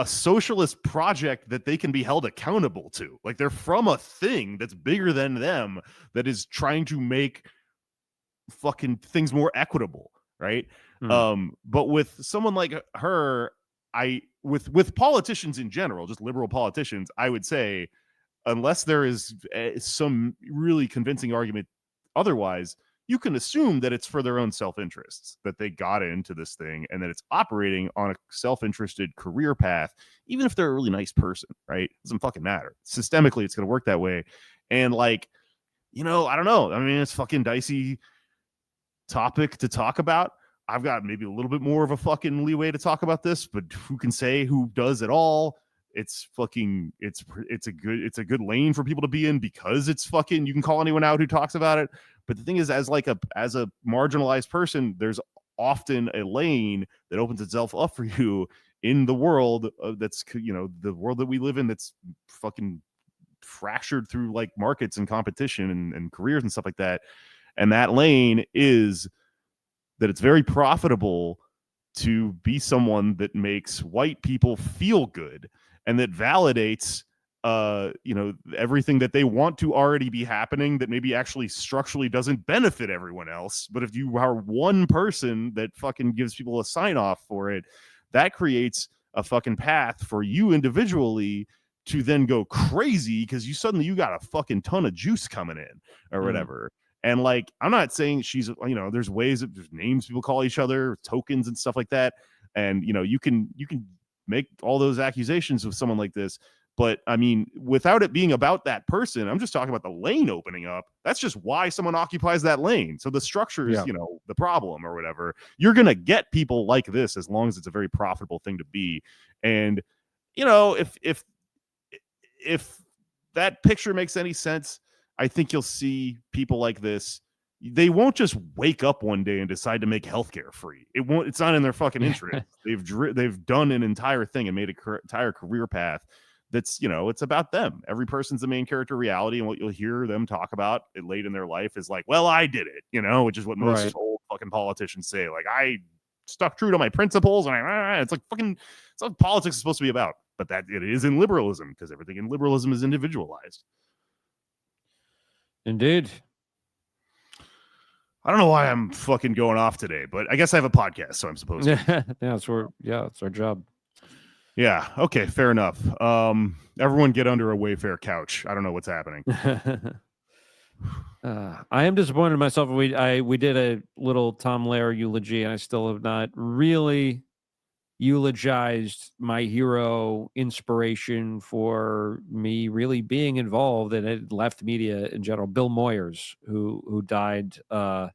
socialist project that they can be held accountable to. Like they're from a thing that's bigger than them, that is trying to make fucking things more equitable, right? But with someone like her, with politicians in general, just liberal politicians, I would say, unless there is some really convincing argument otherwise, you can assume that it's for their own self-interests, that they got into this thing and that it's operating on a self-interested career path, even if they're a really nice person, right? It doesn't fucking matter. Systemically, it's going to work that way. And like, I don't know. I mean, it's fucking dicey topic to talk about. I've got maybe a little bit more of a fucking leeway to talk about this, but who can say who does it all? It's fucking, it's a good lane for people to be in, because it's fucking, you can call anyone out who talks about it. But the thing is, as a marginalized person, there's often a lane that opens itself up for you in the world that's, the world that we live in, that's fucking fractured through like markets and competition and careers and stuff like that. And that lane is that it's very profitable to be someone that makes white people feel good, and that validates everything that they want to already be happening, that maybe actually structurally doesn't benefit everyone else. But if you are one person that fucking gives people a sign off for it, that creates a fucking path for you individually to then go crazy, because you got a fucking ton of juice coming in or whatever. And like, I'm not saying she's, there's there's names people call each other, tokens and stuff like that. And, you can make all those accusations with someone like this. But I mean, without it being about that person, I'm just talking about the lane opening up. That's just why someone occupies that lane. So the structure is, the problem or whatever. You're going to get people like this as long as it's a very profitable thing to be. And, if that picture makes any sense, I think you'll see people like this. They won't just wake up one day and decide to make healthcare free. It's not in their fucking interest. They've done an entire thing and made an entire career path that's, it's about them. Every person's the main character reality, and what you'll hear them talk about late in their life is like, well, I did it, which is what most old fucking politicians say. Like, I stuck true to my principles, and it's like fucking. It's what politics is supposed to be about, but that it is in liberalism because everything in liberalism is individualized. Indeed. I don't know why I'm fucking going off today, but I guess I have a podcast, so I'm supposed to. It's our job. Yeah. Okay. Fair enough. Everyone get under a Wayfair couch. I don't know what's happening. I am disappointed in myself. We did a little Tom Lehrer eulogy, and I still have not really eulogized my hero, inspiration for me really being involved, and it left media in general. Bill Moyers, who died at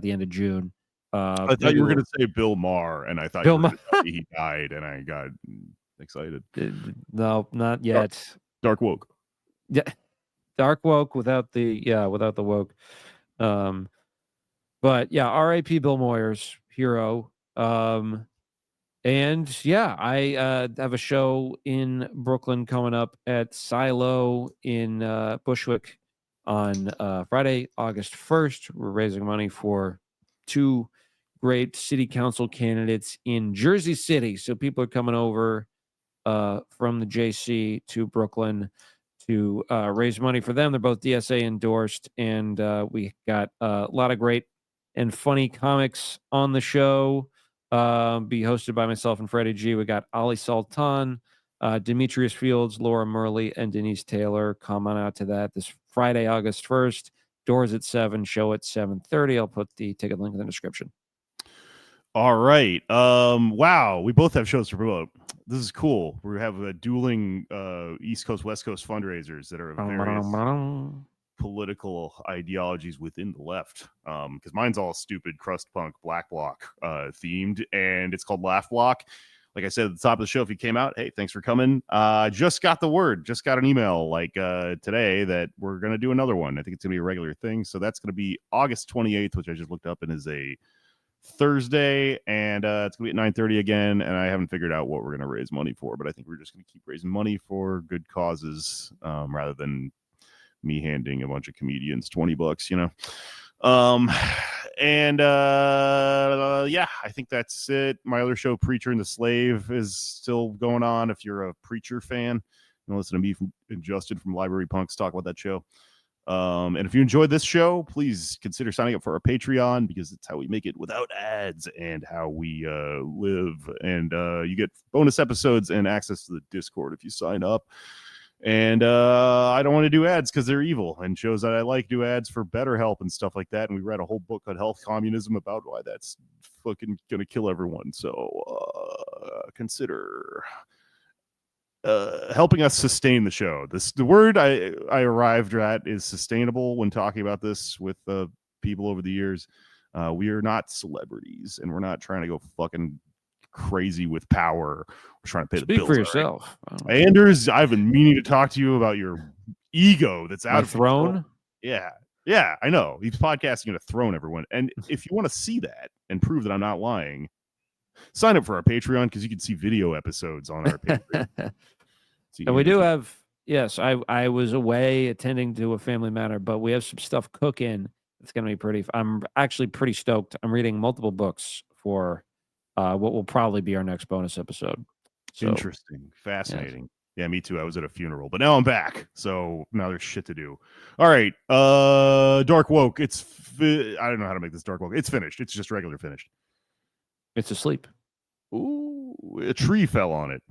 the end of June. I thought you were going to say Bill Maher, and I thought you were going to tell me he died, and I got excited. No, not yet. Dark woke. Yeah, dark woke without the woke. But yeah, R.I.P. Bill Moyers, hero. And yeah, I have a show in Brooklyn coming up at Silo in Bushwick on Friday, August 1st. We're raising money for 2 great city council candidates in Jersey City. So people are coming over from the JC to Brooklyn to raise money for them. They're both DSA endorsed, and we got a lot of great and funny comics on the show. Be hosted by myself and Freddie G. We got Ali Sultan, Demetrius Fields, Laura Murley, and Denise Taylor. Come on out to that this Friday, August 1st. Doors at 7, show at 7:30. I'll put the ticket link in the description. All right. Wow. We both have shows to promote. This is cool. We have a dueling East Coast, West Coast fundraisers that are various political ideologies within the left, because mine's all stupid crust punk black bloc themed, and it's called Laugh Block. Like I said at the top of the show, if you came out, hey, thanks for coming. Just got an email like today that we're gonna do another one. I think it's gonna be a regular thing, so that's gonna be August 28th, which I just looked up and is a Thursday, and it's gonna be at 9:30 again, and I haven't figured out what we're gonna raise money for, but I think we're just gonna keep raising money for good causes, rather than me handing a bunch of comedians $20, yeah, I think that's it. My other show, Preacher and the Slave, is still going on. If you're a Preacher fan, listen to me and Justin from Library Punks talk about that show. And if you enjoyed this show, please consider signing up for our Patreon, because it's how we make it without ads and how we live. And you get bonus episodes and access to the Discord if you sign up. And I don't want to do ads because they're evil, and shows that I like do ads for BetterHelp and stuff like that. And we read a whole book on health communism about why that's fucking gonna kill everyone. So consider helping us sustain the show. The word I arrived at is sustainable when talking about this with people over the years. We are not celebrities, and we're not trying to go fucking crazy with power. We're trying to pay the bills. Speak for yourself. Right? Anders, I've been meaning to talk to you about your ego that's out of throne. Yeah, I know. He's podcasting at a throne, everyone. And if you want to see that and prove that I'm not lying, sign up for our Patreon, because you can see video episodes on our Patreon. And we do have, yes, I was away attending to a family matter, but we have some stuff cooking. It's going to be pretty. I'm actually pretty stoked. I'm reading multiple books for what will probably be our next bonus episode. So, interesting. Fascinating. Yes. Yeah, me too. I was at a funeral, but now I'm back. So now there's shit to do. All right. Dark woke. I don't know how to make this dark woke. It's finished. It's just regular finished. It's asleep. Ooh, a tree fell on it.